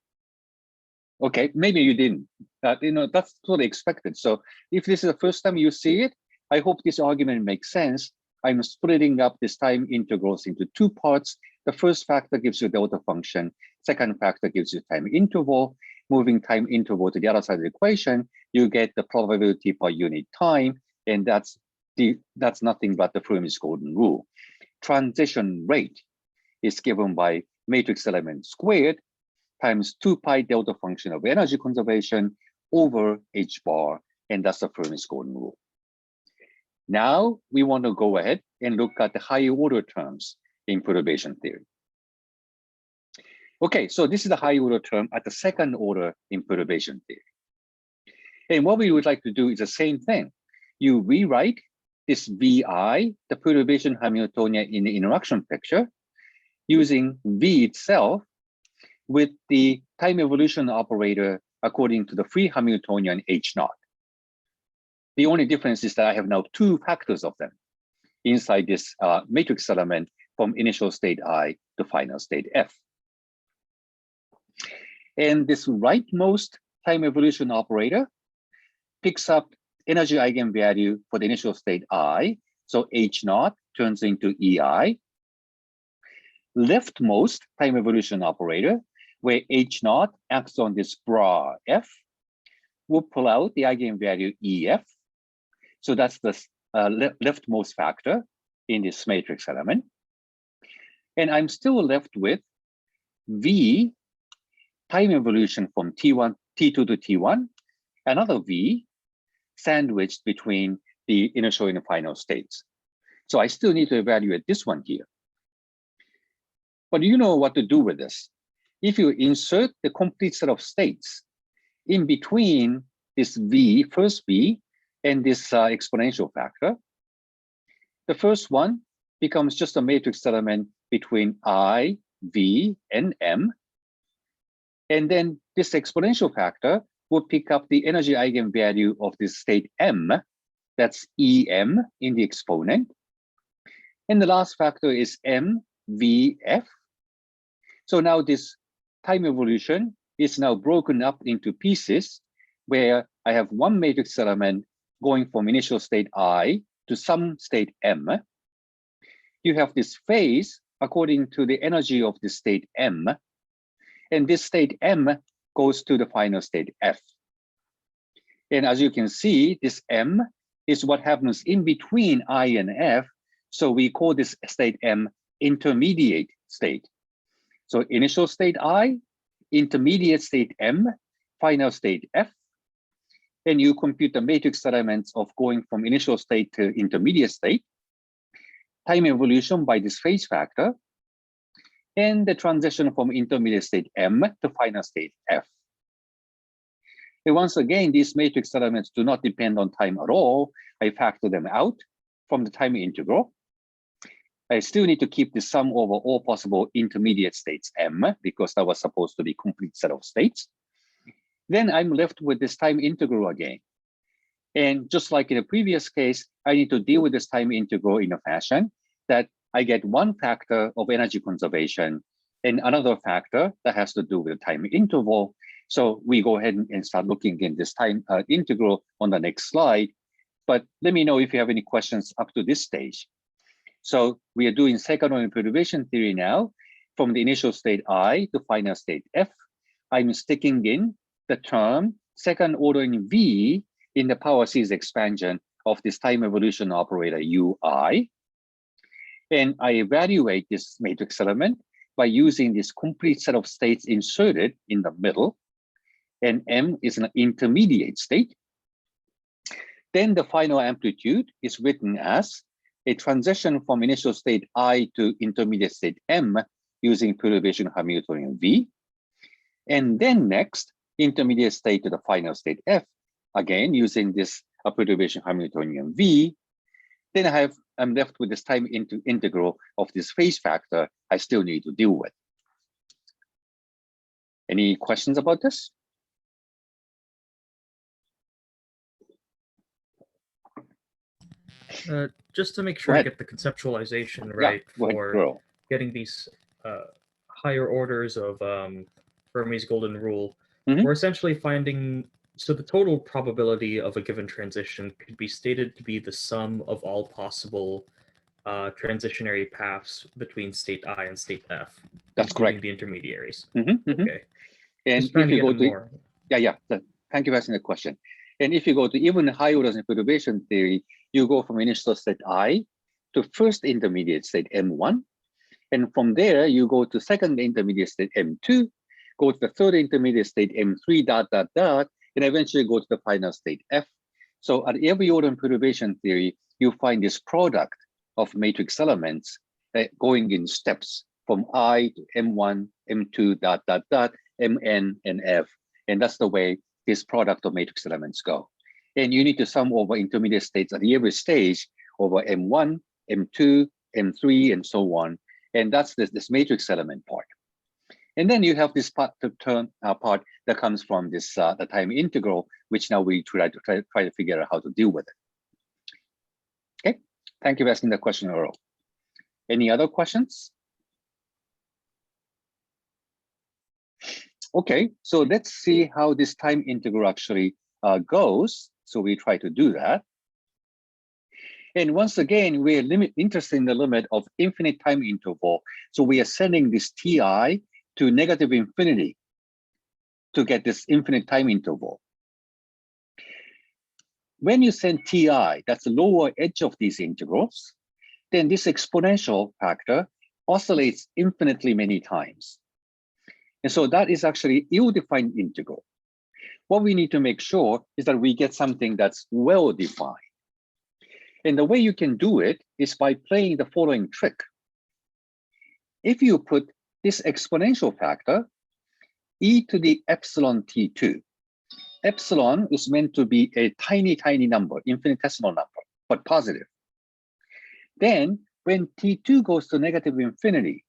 Speaker 2: Okay, maybe you didn't. That's totally expected. So if this is the first time you see it, I hope this argument makes sense. I'm splitting up this time integrals into 2 parts. The first factor gives you delta function. Second factor gives you time interval. Moving time interval to the other side of the equation, you get the probability per unit time, and that's nothing but the Fermi's golden rule. Transition rate is given by matrix element squared times 2 pi delta function of energy conservation over h bar, and that's the Fermi's golden rule. Now we want to go ahead and look at the higher order terms in perturbation theory. Okay, so this is the higher order term at the second order in perturbation theory. And what we would like to do is the same thing. You rewrite this VI, the perturbation Hamiltonian in the interaction picture, using V itself with the time evolution operator according to the free Hamiltonian H0. The only difference is that I have now 2 factors of them inside this matrix element from initial state I to final state F. And this rightmost time evolution operator picks up energy eigenvalue for the initial state I. So H0 turns into EI. Leftmost time evolution operator, where H0 acts on this bra F, will pull out the eigenvalue EF. So that's the leftmost factor in this matrix element. And I'm still left with V time evolution from T2 to T1, another V sandwiched between the initial and final states. So I still need to evaluate this one here. But you know what to do with this. If you insert the complete set of states in between this V, first V, and this exponential factor, the first one becomes just a matrix element between I, V, and M. And then this exponential factor will pick up the energy eigenvalue of this state M, that's EM in the exponent. And the last factor is MVF. So now this time evolution is now broken up into pieces where I have one matrix element going from initial state I to some state M. You have this phase according to the energy of the state M. And this state M goes to the final state F. And as you can see, this M is what happens in between I and F. So we call this state M intermediate state. So initial state I, intermediate state M, final state F. And you compute the matrix elements of going from initial state to intermediate state, time evolution by this phase factor, and the transition from intermediate state M to final state F. And once again, these matrix elements do not depend on time at all. I factor them out from the time integral. I still need to keep the sum over all possible intermediate states M, because that was supposed to be a complete set of states. Then I'm left with this time integral again. And just like in the previous case, I need to deal with this time integral in a fashion that I get one factor of energy conservation and another factor that has to do with the time interval. So we go ahead and start looking at this time integral on the next slide. But let me know if you have any questions up to this stage. So we are doing second order perturbation theory now. From the initial state I to final state F, I'm sticking in the term second order in V in the power series expansion of this time evolution operator UI. And I evaluate this matrix element by using this complete set of states inserted in the middle. And M is an intermediate state. Then the final amplitude is written as a transition from initial state I to intermediate state M using perturbation Hamiltonian V. And then next, intermediate state to the final state F, again using this perturbation Hamiltonian V. Then I'm left with this time integral of this phase factor I still need to deal with. Any questions about this?
Speaker 5: Just to make sure I get the conceptualization right for getting these higher orders of Fermi's golden rule, we're essentially finding, so the total probability of a given transition could be stated to be the sum of all possible transitionary paths between state I and state F.
Speaker 2: That's correct.
Speaker 5: The intermediaries.
Speaker 2: Okay. And if you go to, thank you for asking the question. And if you go to even higher orders in perturbation theory, you go from initial state I to first intermediate state M1. And from there, you go to second intermediate state M2, go to the third intermediate state M3, ... and eventually go to the final state F. So at every order in perturbation theory, you find this product of matrix elements going in steps from I to M1, M2, ... Mn, and F. And that's the way this product of matrix elements go. And you need to sum over intermediate states at every stage over M1, M2, M3, and so on. And that's this matrix element part. And then you have this part that comes from this the time integral, which now we try to figure out how to deal with it. Okay, thank you for asking the question, Earl. Any other questions? Okay, so let's see how this time integral actually goes. So we try to do that. And once again, we're interested in the limit of infinite time interval. So we are sending this Ti to negative infinity to get this infinite time interval. When you send Ti, that's the lower edge of these integrals, then this exponential factor oscillates infinitely many times. And so that is actually ill-defined integral. What we need to make sure is that we get something that's well-defined. And the way you can do it is by playing the following trick. If you put this exponential factor, e to the epsilon t2, epsilon is meant to be a tiny, tiny number, infinitesimal number, but positive. Then when t2 goes to negative infinity,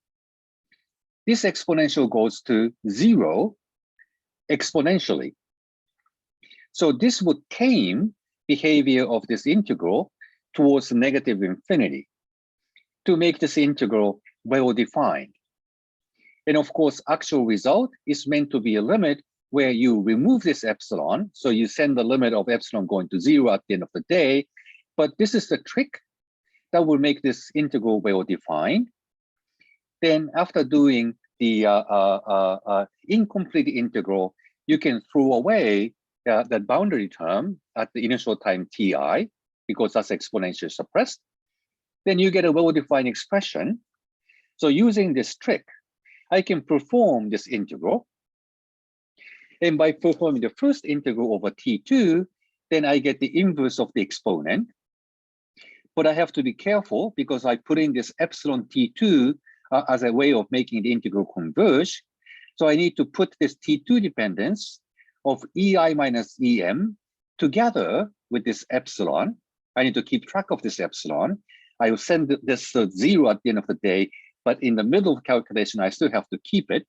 Speaker 2: this exponential goes to 0 exponentially. So this would tame behavior of this integral towards negative infinity to make this integral well-defined. And of course, actual result is meant to be a limit where you remove this epsilon. So you send the limit of epsilon going to 0 at the end of the day. But this is the trick that will make this integral well-defined. Then after doing the incomplete integral, you can throw away that boundary term at the initial time ti, because that's exponentially suppressed. Then you get a well-defined expression. So using this trick, I can perform this integral. And by performing the first integral over t2, then I get the inverse of the exponent. But I have to be careful because I put in this epsilon t2 as a way of making the integral converge. So I need to put this t2 dependence of ei minus em together with this epsilon. I need to keep track of this epsilon. I will send this 0 at the end of the day, but in the middle of calculation, I still have to keep it.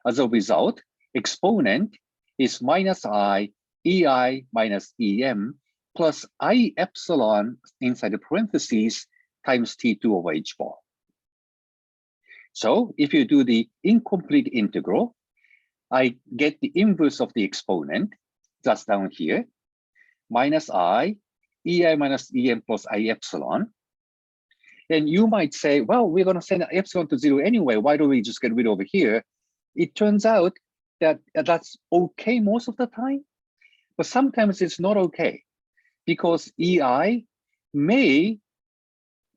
Speaker 2: As a result, exponent is minus I ei minus em plus I epsilon inside the parentheses times t2 over h bar. So if you do the incomplete integral, I get the inverse of the exponent, that's down here, minus I ei minus em plus I epsilon. And you might say, well, we're going to send epsilon to 0 anyway. Why don't we just get rid of it here? It turns out that that's okay most of the time, but sometimes it's not okay because ei may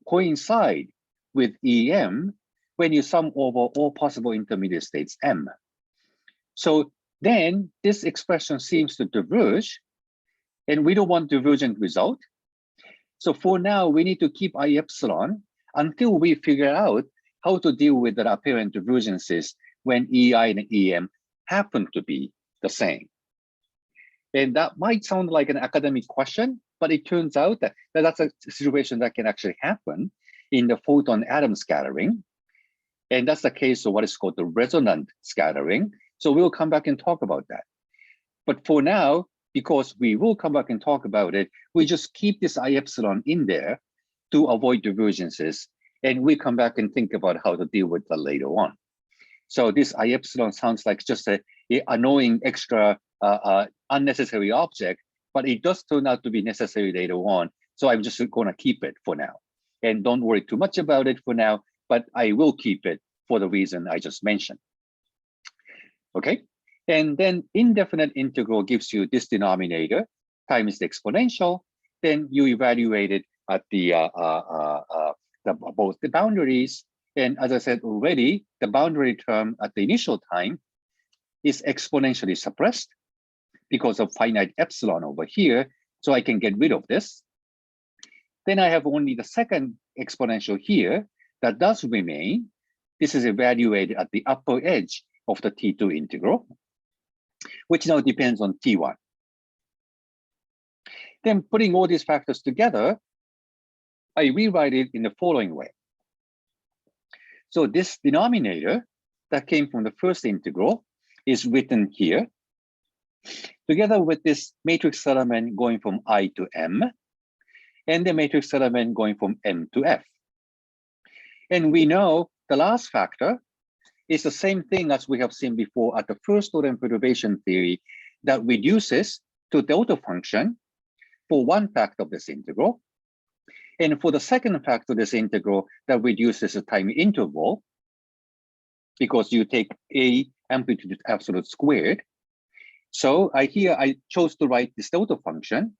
Speaker 2: coincide with em when you sum over all possible intermediate states m. So then this expression seems to diverge, and we don't want divergent result. So for now, we need to keep I epsilon until we figure out how to deal with the apparent divergences when ei and em happen to be the same. And that might sound like an academic question, but it turns out that that's a situation that can actually happen in the photon atom scattering. And that's the case of what is called the resonant scattering. So we'll come back and talk about that. But for now, because we will come back and talk about it, we just keep this I epsilon in there to avoid divergences. And we come back and think about how to deal with that later on. So this I epsilon sounds like just an annoying extra unnecessary object, but it does turn out to be necessary later on. So I'm just going to keep it for now. And don't worry too much about it for now, but I will keep it for the reason I just mentioned. Okay. And then indefinite integral gives you this denominator times the exponential. Then you evaluate it at the both the boundaries. And as I said already, the boundary term at the initial time is exponentially suppressed because of finite epsilon over here. So I can get rid of this. Then I have only the second exponential here that does remain. This is evaluated at the upper edge of the T2 integral, which now depends on T1. Then putting all these factors together, I rewrite it in the following way. So this denominator that came from the first integral is written here, together with this matrix element going from I to M, and the matrix element going from M to F. And we know the last factor is the same thing as we have seen before at the first order perturbation theory that reduces to delta function for one factor of this integral. And for the second factor of this integral that reduces the time interval, because you take A amplitude absolute squared. So here I chose to write this delta function,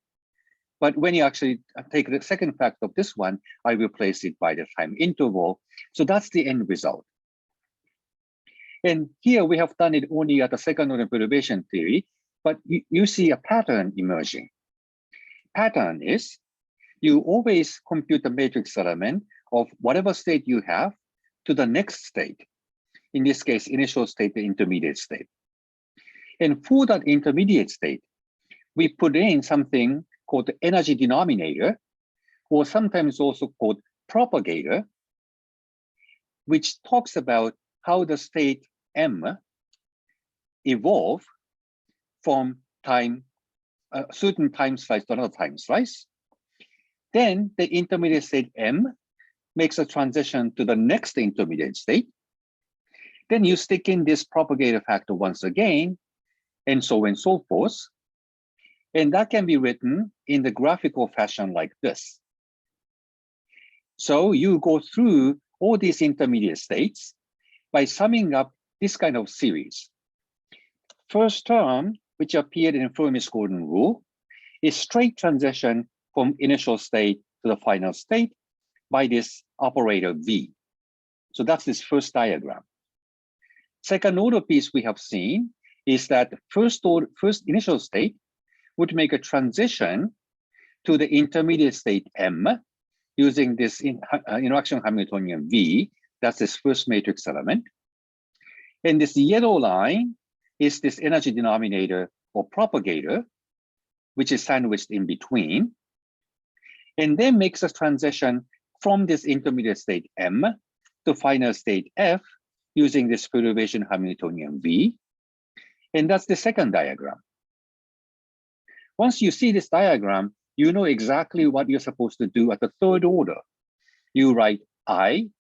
Speaker 2: but when you actually take the second factor of this one, I replace it by the time interval. So that's the end result. And here we have done it only at the second order perturbation theory, but you see a pattern emerging. Pattern is you always compute the matrix element of whatever state you have to the next state. In this case, initial state to intermediate state. And for that intermediate state, we put in something called the energy denominator, or sometimes also called propagator, which talks about how the state M evolve from time, certain time slice to another time slice. Then the intermediate state M makes a transition to the next intermediate state. Then you stick in this propagator factor once again, and so on and so forth. And that can be written in the graphical fashion like this. So you go through all these intermediate states by summing up this kind of series. First term, which appeared in Fermi's golden rule, is straight transition from initial state to the final state by this operator V. So that's this first diagram. Second order piece we have seen is that first initial state would make a transition to the intermediate state M using this interaction Hamiltonian V. That's this first matrix element. And this yellow line is this energy denominator or propagator, which is sandwiched in between, and then makes a transition from this intermediate state M to final state F using this perturbation Hamiltonian V. And that's the second diagram. Once you see this diagram, you know exactly what you're supposed to do at the third order. You write I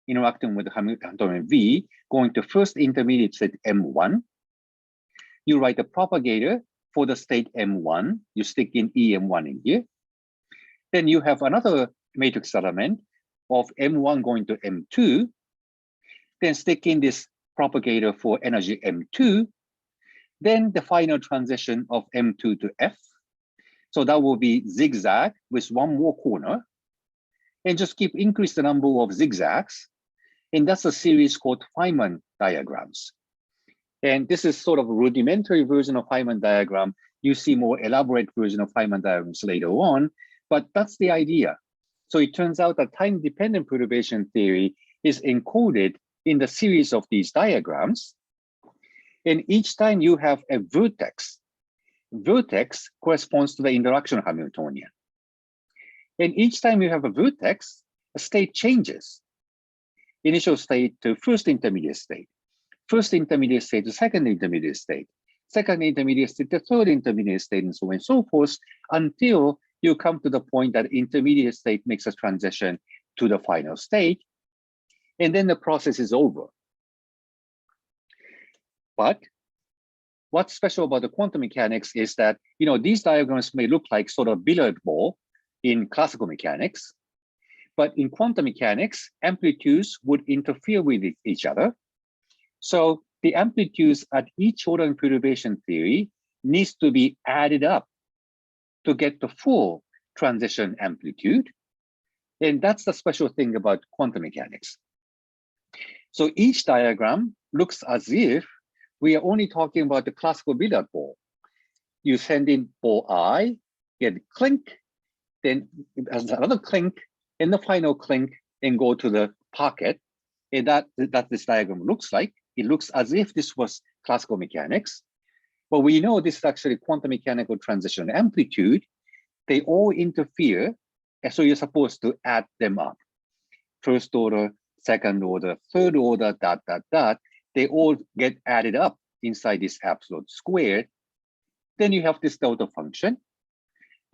Speaker 2: interacting with the Hamiltonian V, going to first intermediate state M1. You write the propagator for the state M1. You stick in EM1 in here. Then you have another matrix element of M1 going to M2. Then stick in this propagator for energy M2. Then the final transition of M2 to F. So that will be zigzag with one more corner. And just keep increase the number of zigzags. And that's a series called Fimon diagrams. And this is sort of a rudimentary version of Feynman diagram. You see more elaborate version of Feynman diagrams later on, but that's the idea. So it turns out that time-dependent perturbation theory is encoded in the series of these diagrams. And each time you have a vertex. Vertex corresponds to the interaction Hamiltonian. And each time you have a vertex, a state changes. Initial state to first intermediate state. First intermediate state to second intermediate state, second intermediate state to third intermediate state, and so on and so forth, until you come to the point that intermediate state makes a transition to the final state, and then the process is over. But what's special about the quantum mechanics is that, these diagrams may look like sort of billiard ball in classical mechanics, but in quantum mechanics, amplitudes would interfere with each other. So the amplitudes at each order in perturbation theory needs to be added up to get the full transition amplitude. And that's the special thing about quantum mechanics. So each diagram looks as if we are only talking about the classical billiard ball. You send in ball I, get clink, then another clink, and the final clink, and go to the pocket. And that this diagram looks like. It looks as if this was classical mechanics, but we know this is actually quantum mechanical transition amplitude. They all interfere, and so you're supposed to add them up. First order, second order, third order, ... They all get added up inside this absolute squared. Then you have this delta function,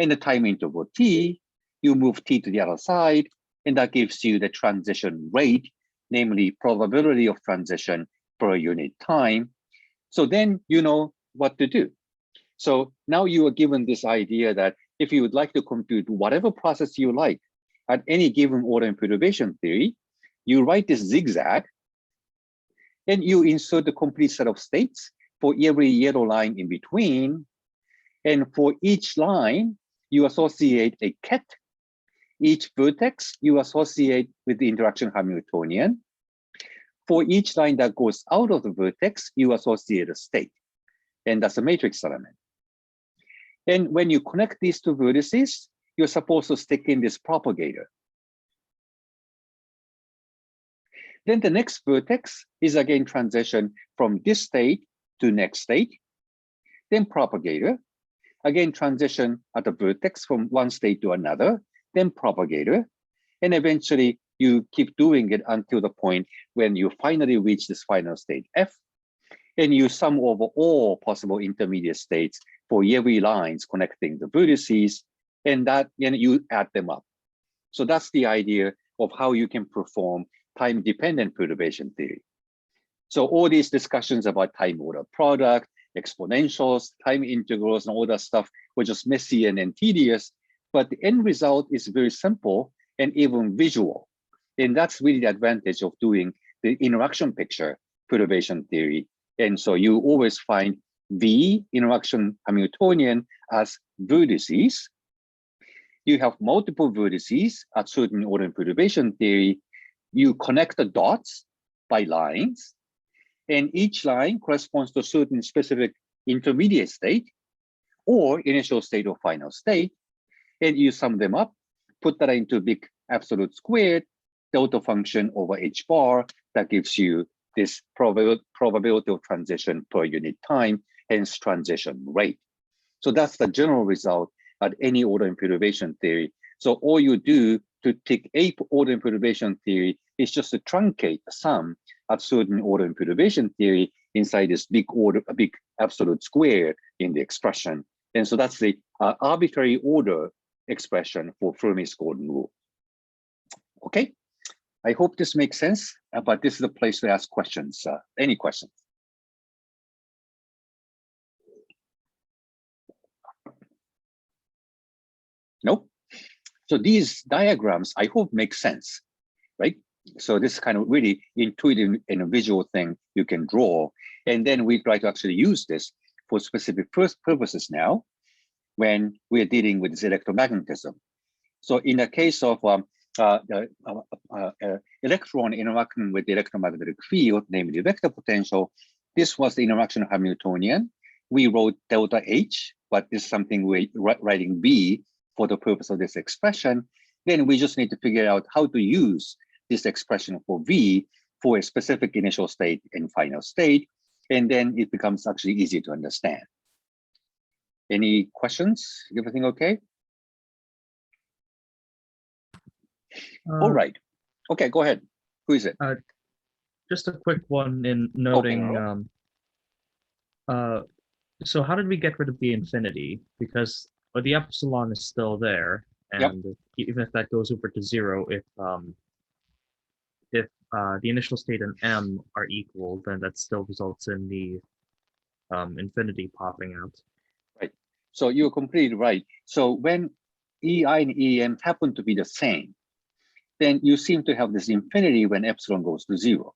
Speaker 2: and the time interval t, you move t to the other side, and that gives you the transition rate, namely probability of transition per unit time. So then you know what to do. So now you are given this idea that if you would like to compute whatever process you like at any given order in perturbation theory, you write this zigzag, and you insert the complete set of states for every yellow line in between. And for each line, you associate a ket. Each vertex you associate with the interaction Hamiltonian. For each line that goes out of the vertex, you associate a state. And that's a matrix element. And when you connect these two vertices, you're supposed to stick in this propagator. Then the next vertex is again transition from this state to next state. Then propagator, again transition at the vertex from one state to another, then propagator, and eventually you keep doing it until the point when you finally reach this final state F, and you sum over all possible intermediate states for every lines connecting the vertices, and that you add them up. So that's the idea of how you can perform time-dependent perturbation theory. So all these discussions about time order product, exponentials, time integrals, and all that stuff were just messy and tedious, but the end result is very simple and even visual. And that's really the advantage of doing the interaction picture perturbation theory. And so you always find V interaction Hamiltonian as vertices. You have multiple vertices at certain order in perturbation theory. You connect the dots by lines, and each line corresponds to a certain specific intermediate state or initial state or final state, and you sum them up, put that into big absolute squared delta function over h bar that gives you this probability of transition per unit time, hence transition rate. So that's the general result at any order in perturbation theory. So all you do to take a order in perturbation theory is just to truncate the sum at certain order in perturbation theory inside this big absolute square in the expression. And so that's the arbitrary order expression for Fermi's golden rule. Okay, I hope this makes sense, but this is the place to ask questions. Any questions? Nope. So these diagrams, I hope, make sense, right? So this kind of really intuitive and a visual thing you can draw. And then we try to actually use this for specific purposes now when we're dealing with this electromagnetism. So in the case of electron interacting with the electromagnetic field, namely vector potential, this was the interaction Hamiltonian. We wrote delta H, but this is something we're writing V for the purpose of this expression. Then we just need to figure out how to use this expression for V for a specific initial state and final state. And then it becomes actually easy to understand. Any questions? Everything okay? All right. Okay, go ahead. Who is it?
Speaker 5: Just a quick one in noting.
Speaker 2: Okay.
Speaker 5: So how did we get rid of the infinity? Because the epsilon is still there, and even if that goes over to 0, if the initial state and m are equal, then that still results in the infinity popping out.
Speaker 2: Right. So you're completely right. So when EI and EM happen to be the same, then you seem to have this infinity when epsilon goes to 0.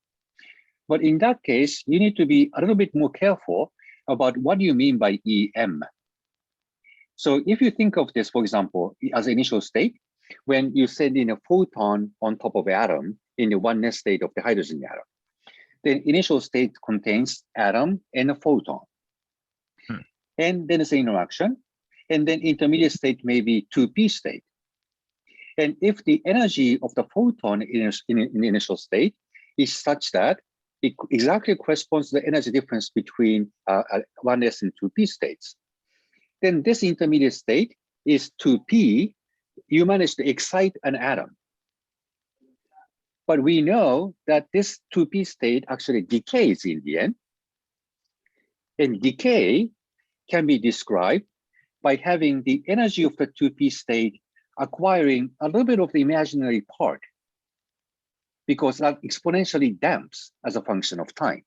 Speaker 2: But in that case, you need to be a little bit more careful about what you mean by EM. So if you think of this, for example, as initial state, when you send in a photon on top of an atom in the oneness state of the hydrogen atom, the initial state contains atom and a photon. And then it's an interaction. And then intermediate state may be 2p state. And if the energy of the photon in the initial state is such that it exactly corresponds to the energy difference between 1s and 2p states, then this intermediate state is 2p. You manage to excite an atom. But we know that this 2p state actually decays in the end. And decay can be described by having the energy of the 2p state acquiring a little bit of the imaginary part, because that exponentially damps as a function of time.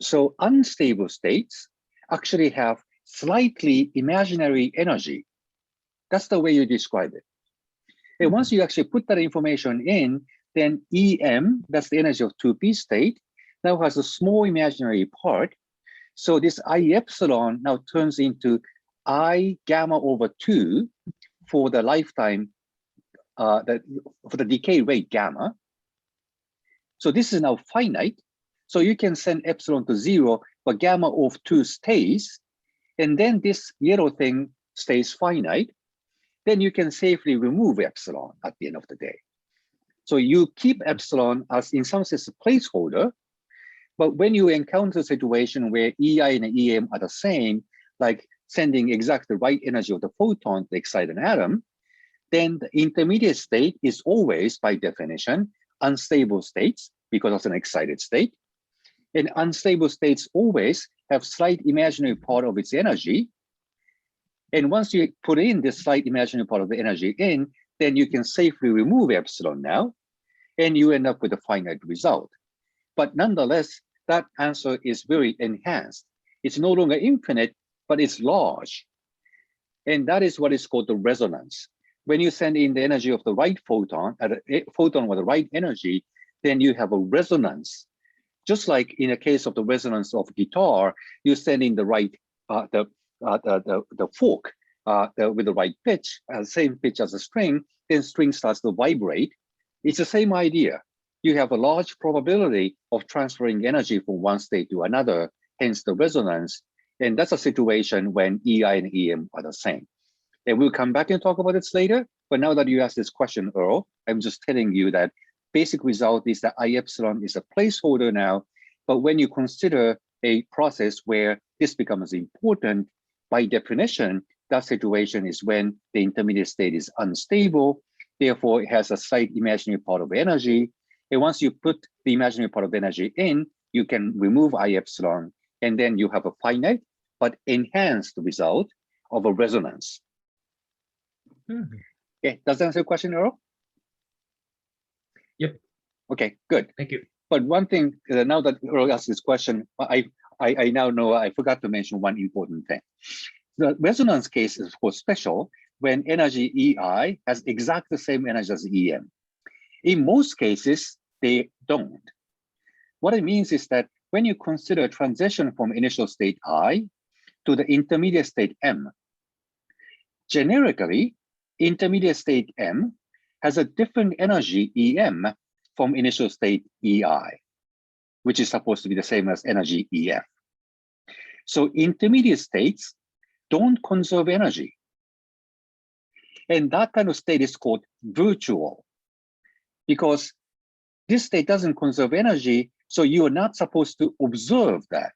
Speaker 2: So unstable states actually have slightly imaginary energy. That's the way you describe it. And once you actually put that information in, then EM, that's the energy of 2p state, now has a small imaginary part. So this I epsilon now turns into I gamma over 2 for the lifetime, for the decay rate gamma. So this is now finite. So you can send epsilon to 0, but gamma of 2 stays. And then this yellow thing stays finite. Then you can safely remove epsilon at the end of the day. So you keep epsilon as, in some sense, a placeholder. But when you encounter a situation where EI and EM are the same, like sending exactly the right energy of the photon to excite an atom, then the intermediate state is always, by definition, unstable states because it's an excited state. And unstable states always have slight imaginary part of its energy. And once you put in this slight imaginary part of the energy in, then you can safely remove epsilon now, and you end up with a finite result. But nonetheless, that answer is very enhanced. It's no longer infinite, but it's large. And that is what is called the resonance. When you send in the energy of the right photon, a photon with the right energy, then you have a resonance. Just like in the case of the resonance of guitar, you send in the right, the fork with the right pitch, same pitch as a string, then string starts to vibrate. It's the same idea. You have a large probability of transferring energy from one state to another, hence the resonance. And that's a situation when EI and EM are the same. And we'll come back and talk about this later. But now that you asked this question, Earl, I'm just telling you that basic result is that I epsilon is a placeholder now. But when you consider a process where this becomes important, by definition, that situation is when the intermediate state is unstable. Therefore, it has a slight imaginary part of energy. And once you put the imaginary part of energy in, you can remove I epsilon, and then you have a finite but enhanced result of a resonance. Okay, does that answer your question, Earl?
Speaker 5: Yep.
Speaker 2: Okay, good.
Speaker 5: Thank you.
Speaker 2: But one thing, now that Earl asked this question, I now know I forgot to mention one important thing. The resonance case is, of course, special when energy EI has exactly the same energy as EM. In most cases, they don't. What it means is that when you consider a transition from initial state I to the intermediate state M, generically, intermediate state M has a different energy EM from initial state EI, which is supposed to be the same as energy EF. So intermediate states don't conserve energy. And that kind of state is called virtual, because this state doesn't conserve energy, so you are not supposed to observe that.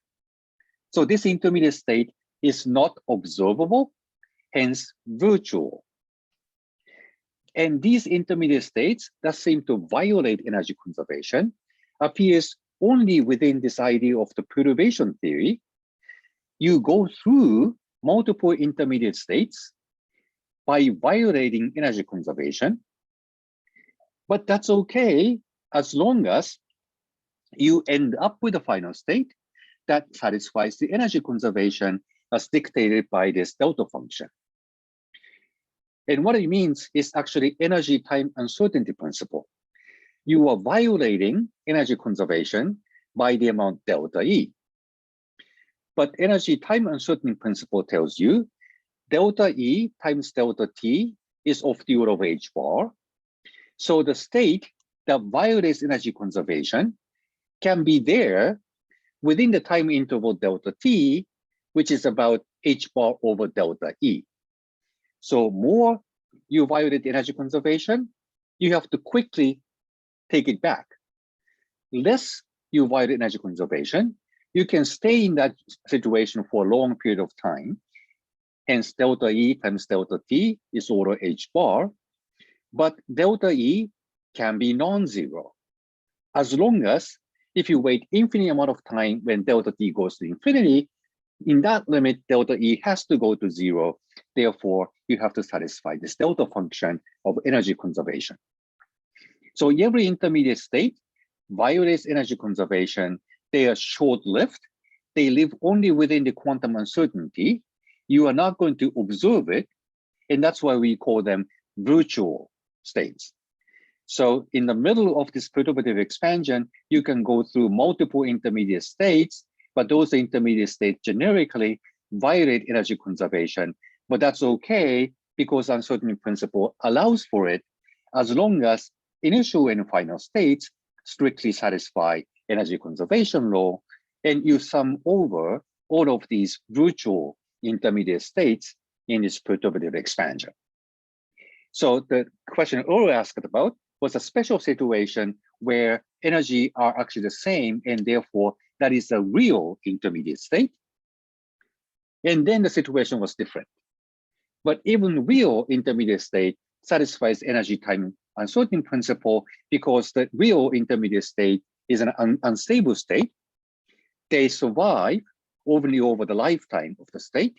Speaker 2: So this intermediate state is not observable, hence virtual. And these intermediate states that seem to violate energy conservation appears only within this idea of the perturbation theory. You go through multiple intermediate states by violating energy conservation, but that's okay as long as you end up with a final state that satisfies the energy conservation as dictated by this delta function. And what it means is actually energy time uncertainty principle. You are violating energy conservation by the amount delta E. But energy time uncertainty principle tells you delta E times delta T is of the order of h bar. So the state that violates energy conservation can be there within the time interval delta T, which is about h bar over delta E. So more you violate energy conservation, you have to quickly take it back. Less you violate energy conservation, you can stay in that situation for a long period of time. Hence, delta E times delta T is order h bar, but delta E can be non-zero. As long as if you wait infinite amount of time when delta T goes to infinity, in that limit, delta E has to go to 0. Therefore, you have to satisfy this delta function of energy conservation. So every intermediate state violates energy conservation. They are short-lived. They live only within the quantum uncertainty. You are not going to observe it. And that's why we call them virtual states. So in the middle of this perturbative expansion, you can go through multiple intermediate states, but those intermediate states generically violate energy conservation. But that's okay because uncertainty principle allows for it as long as initial and final states strictly satisfy energy conservation law, and you sum over all of these virtual intermediate states in this perturbative expansion. So the question earlier asked about was a special situation where energy are actually the same, and therefore that is a real intermediate state. And then the situation was different. But even real intermediate state satisfies energy time uncertainty principle because the real intermediate state is an unstable state. They survive only over the lifetime of the state.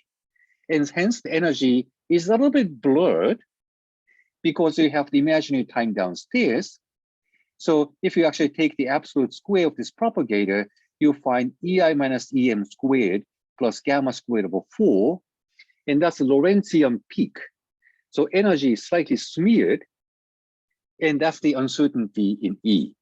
Speaker 2: And hence the energy is a little bit blurred because you have the imaginary time downstairs. So if you actually take the absolute square of this propagator, you find EI minus EM squared plus gamma squared over 4, and that's the Lorentzian peak. So energy is slightly smeared, and that's the uncertainty in E.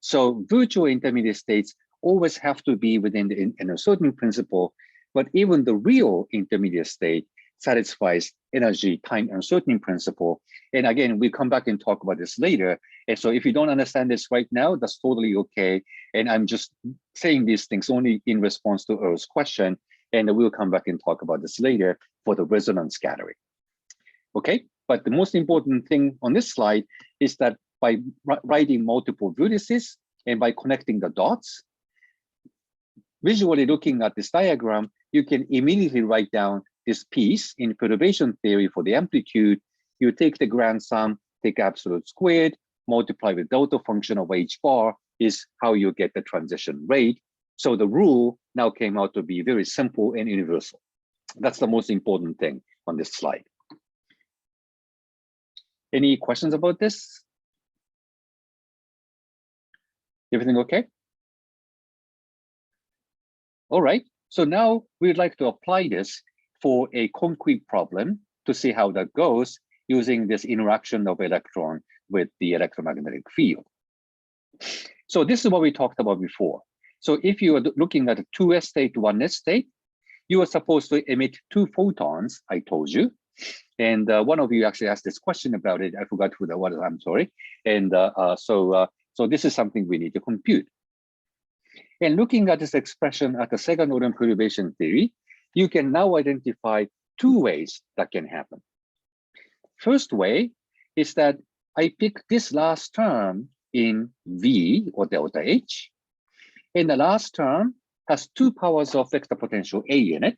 Speaker 2: So virtual intermediate states always have to be within the uncertainty principle, but even the real intermediate state satisfies energy time uncertainty principle. And again, we'll come back and talk about this later. And so if you don't understand this right now, that's totally okay. And I'm just saying these things only in response to Earl's question, and we'll come back and talk about this later for the resonant scattering. Okay, but the most important thing on this slide is that by writing multiple vertices and by connecting the dots, visually looking at this diagram, you can immediately write down this piece in perturbation theory for the amplitude. You take the grand sum, take absolute squared, multiply with delta function of h bar is how you get the transition rate. So the rule now came out to be very simple and universal. That's the most important thing on this slide. Any questions about this? Everything okay? All right, so now we'd like to apply this for a concrete problem to see how that goes using this interaction of electron with the electromagnetic field. So this is what we talked about before. So if you are looking at a 2s state to 1s state, you are supposed to emit 2 photons, I told you. And one of you actually asked this question about it. I forgot who that was, I'm sorry. And so this is something we need to compute. And looking at this expression at the second order perturbation theory, you can now identify 2 ways that can happen. First way is that I pick this last term in V or delta H, and the last term has 2 powers of vector potential A in it,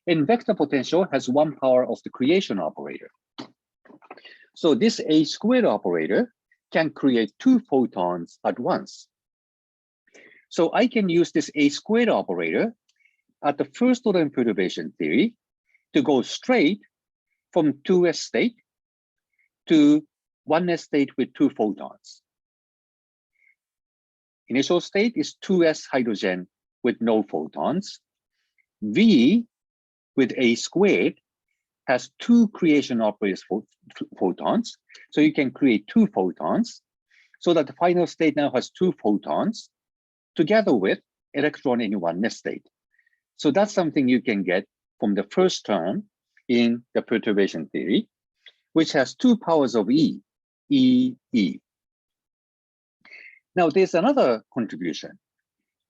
Speaker 2: and vector potential has 1 power of the creation operator. So this A squared operator can create 2 photons at once. So I can use this A squared operator at the first order perturbation theory to go straight from 2s state to 1s state with 2 photons. Initial state is 2s hydrogen with no photons. V with A squared has 2 creation operators for photons. So you can create 2 photons so that the final state now has 2 photons together with electron in 1s state. So that's something you can get from the first term in the perturbation theory, which has 2 powers of E, E, E. Now there's another contribution.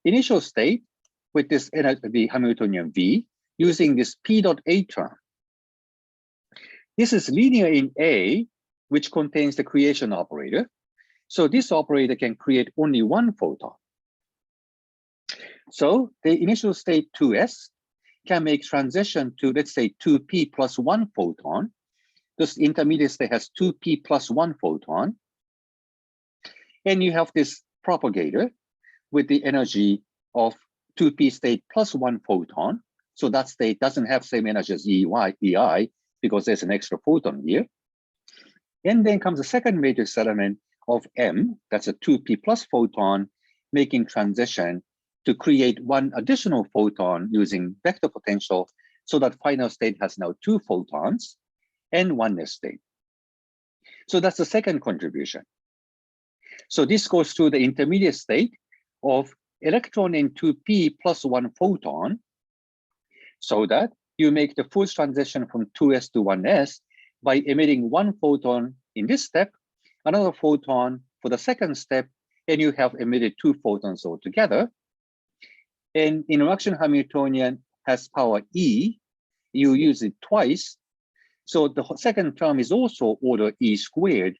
Speaker 2: Initial state with this the Hamiltonian V using this P dot A term. This is linear in A, which contains the creation operator. So this operator can create only 1 photon. So the initial state 2s can make transition to, let's say, 2p plus 1 photon. This intermediate state has 2p plus 1 photon. And you have this propagator with the energy of 2p state plus 1 photon. So that state doesn't have same energy as EI because there's an extra photon here. And then comes the second matrix element of M, that's a 2p plus photon, making transition to create 1 additional photon using vector potential, so that final state has now 2 photons and 1s state. So that's the second contribution. So this goes through the intermediate state of electron in 2p plus 1 photon, so that you make the first transition from 2s to 1s by emitting 1 photon in this step, another photon for the second step, and you have emitted 2 photons altogether. And interaction Hamiltonian has power E. You use it twice. So the second term is also order E squared,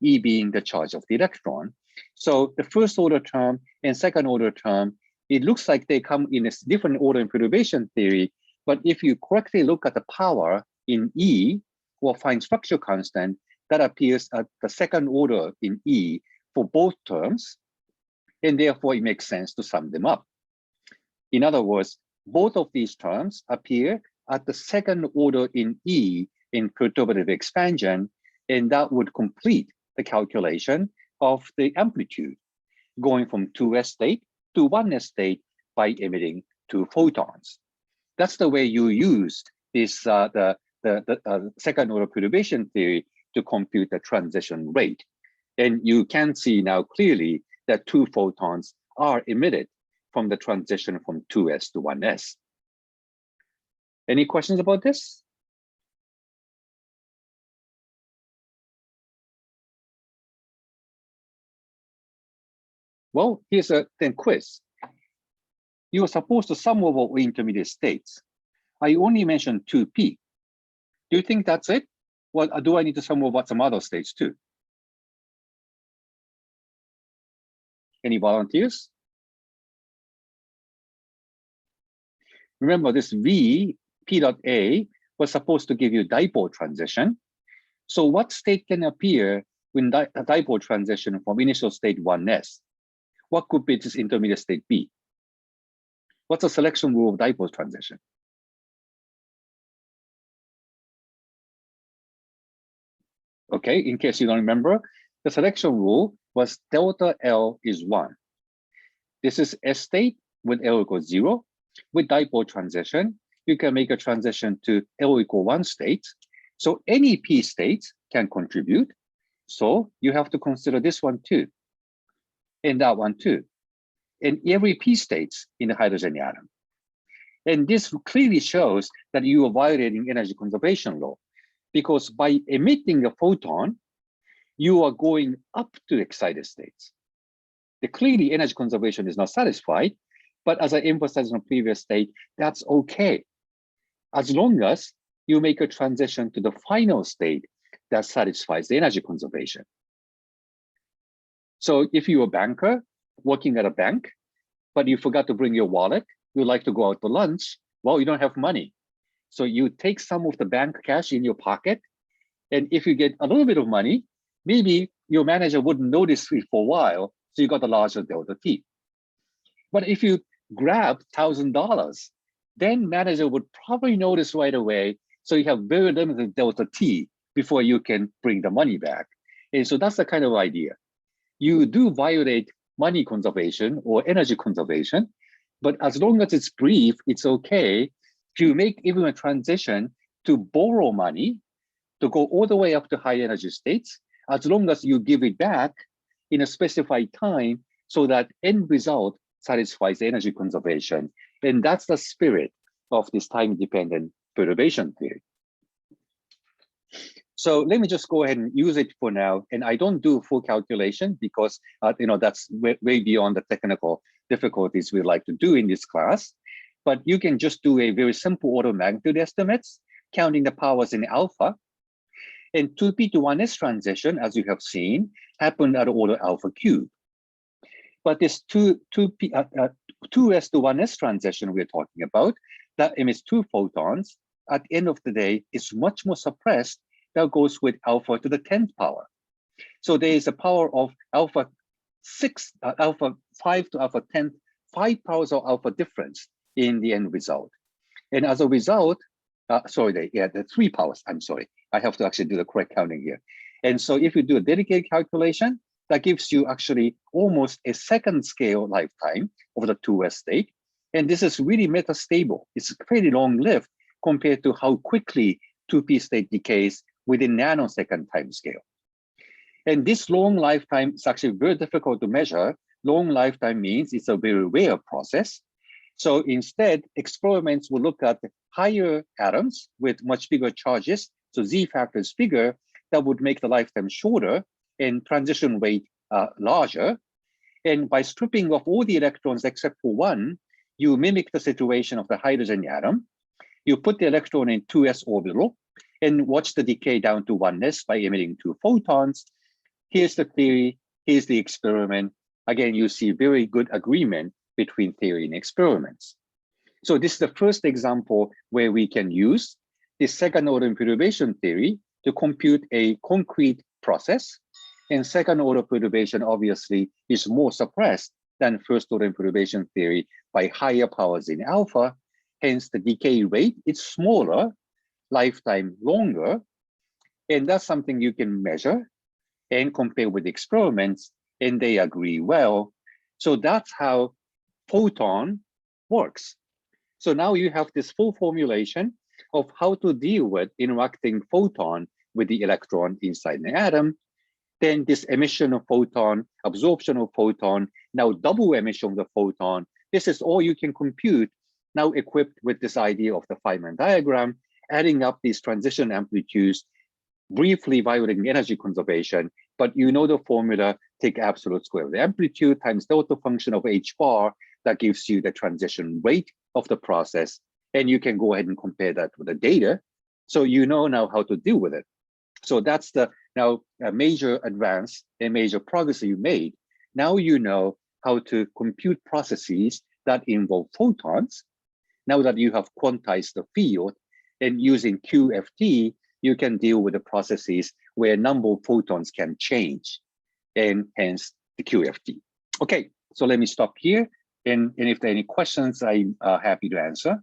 Speaker 2: E being the charge of the electron. So the first order term and second order term, it looks like they come in a different order in perturbation theory. But if you correctly look at the power in E or find structure constant, that appears at the second order in E for both terms. And therefore, it makes sense to sum them up. In other words, both of these terms appear at the second order in E in perturbative expansion, and that would complete the calculation of the amplitude, going from 2s state to 1s state by emitting 2 photons. That's the way you used this the second order perturbation theory to compute the transition rate. And you can see now clearly that 2 photons are emitted from the transition from 2s to 1s. Any questions about this? Well, here's a then quiz. You are supposed to sum over intermediate states. I only mentioned 2p. Do you think that's it? Well, do I need to sum over some other states too? Any volunteers? Remember, this V, P dot A, was supposed to give you dipole transition. So what state can appear when a dipole transition from initial state 1s? What could be this intermediate state B? What's the selection rule of dipole transition? Okay, in case you don't remember, the selection rule was delta L is 1. This is S state with L equals 0. With dipole transition, you can make a transition to L equal 1 state. So any P states can contribute. So you have to consider this one too, and that one too, and every P states in the hydrogen atom. And this clearly shows that you are violating energy conservation law, because by emitting a photon, you are going up to excited states. Clearly, energy conservation is not satisfied, but as I emphasized in the previous state, that's okay, as long as you make a transition to the final state that satisfies the energy conservation. So if you're a banker working at a bank, but you forgot to bring your wallet, you'd like to go out to lunch, well, you don't have money. So you take some of the bank cash in your pocket, and if you get a little bit of money, maybe your manager wouldn't notice it for a while, so you got a larger delta T. But if you grab $1,000, then manager would probably notice right away, so you have very limited delta T before you can bring the money back. And so that's the kind of idea. You do violate money conservation or energy conservation, but as long as it's brief, it's okay to make even a transition to borrow money to go all the way up to high energy states, as long as you give it back in a specified time so that end result satisfies energy conservation. And that's the spirit of this time-dependent perturbation theory. So let me just go ahead and use it for now. And I don't do full calculation because that's way beyond the technical difficulties we like to do in this class. But you can just do a very simple order of magnitude estimates, counting the powers in alpha. And 2p to 1s transition, as you have seen, happened at order alpha cube. But this 2s to 1s transition we're talking about, that emits 2 photons, at the end of the day, is much more suppressed. That goes with alpha to the 10th power. So there is a power of alpha 5 to alpha 10th, 5 powers of alpha difference in the end result. And as a result, the 3 powers, I'm sorry. I have to actually do the correct counting here. And so if you do a dedicated calculation, that gives you actually almost a second scale lifetime of the 2s state. And this is really metastable. It's pretty long-lived compared to how quickly 2p state decays within nanosecond time scale. And this long lifetime is actually very difficult to measure. Long lifetime means it's a very rare process. So instead, experiments will look at higher atoms with much bigger charges, so Z factor is bigger, that would make the lifetime shorter and transition rate larger. And by stripping off all the electrons except for one, you mimic the situation of the hydrogen atom. You put the electron in 2s orbital and watch the decay down to 1s by emitting 2 photons. Here's the theory, here's the experiment. Again, you see very good agreement between theory and experiments. So this is the first example where we can use the second order perturbation theory to compute a concrete process. And second order perturbation obviously is more suppressed than first order perturbation theory by higher powers in alpha. Hence the decay rate is smaller, lifetime longer. And that's something you can measure and compare with experiments, and they agree well. So that's how photon works. So now you have this full formulation of how to deal with interacting photon with the electron inside the atom. Then this emission of photon, absorption of photon, now double emission of the photon. This is all you can compute, now equipped with this idea of the Fimon diagram, adding up these transition amplitudes, briefly violating energy conservation, but you know the formula, take absolute square of the amplitude times delta function of h bar, that gives you the transition rate of the process, and you can go ahead and compare that with the data. So you know now how to deal with it. So that's the now a major advance, a major progress that you made. Now you know how to compute processes that involve photons. Now that you have quantized the field, and using QFT, you can deal with the processes where number of photons can change, and hence the QFT. Okay, so let me stop here. And if there are any questions, I'm happy to answer.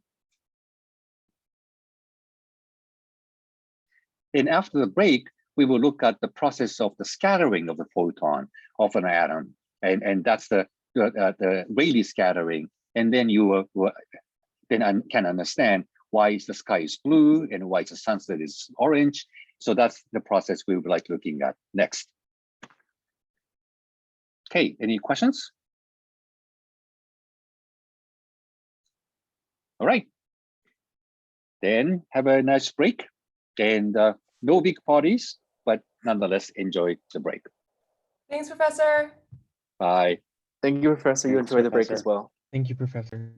Speaker 2: And after the break, we will look at the process of the scattering of the photon of an atom. And that's the Rayleigh scattering. And then you will can understand why is the sky is blue and why the sunset is orange. So that's the process we would like looking at next. Okay, any questions? All right, then have a nice break, and no big parties, but nonetheless enjoy the break.
Speaker 6: Thanks, Professor.
Speaker 2: Bye.
Speaker 3: Thank you, Professor. You
Speaker 5: Thanks,
Speaker 3: enjoy the break
Speaker 5: Professor.
Speaker 3: as well.
Speaker 7: Thank you, Professor.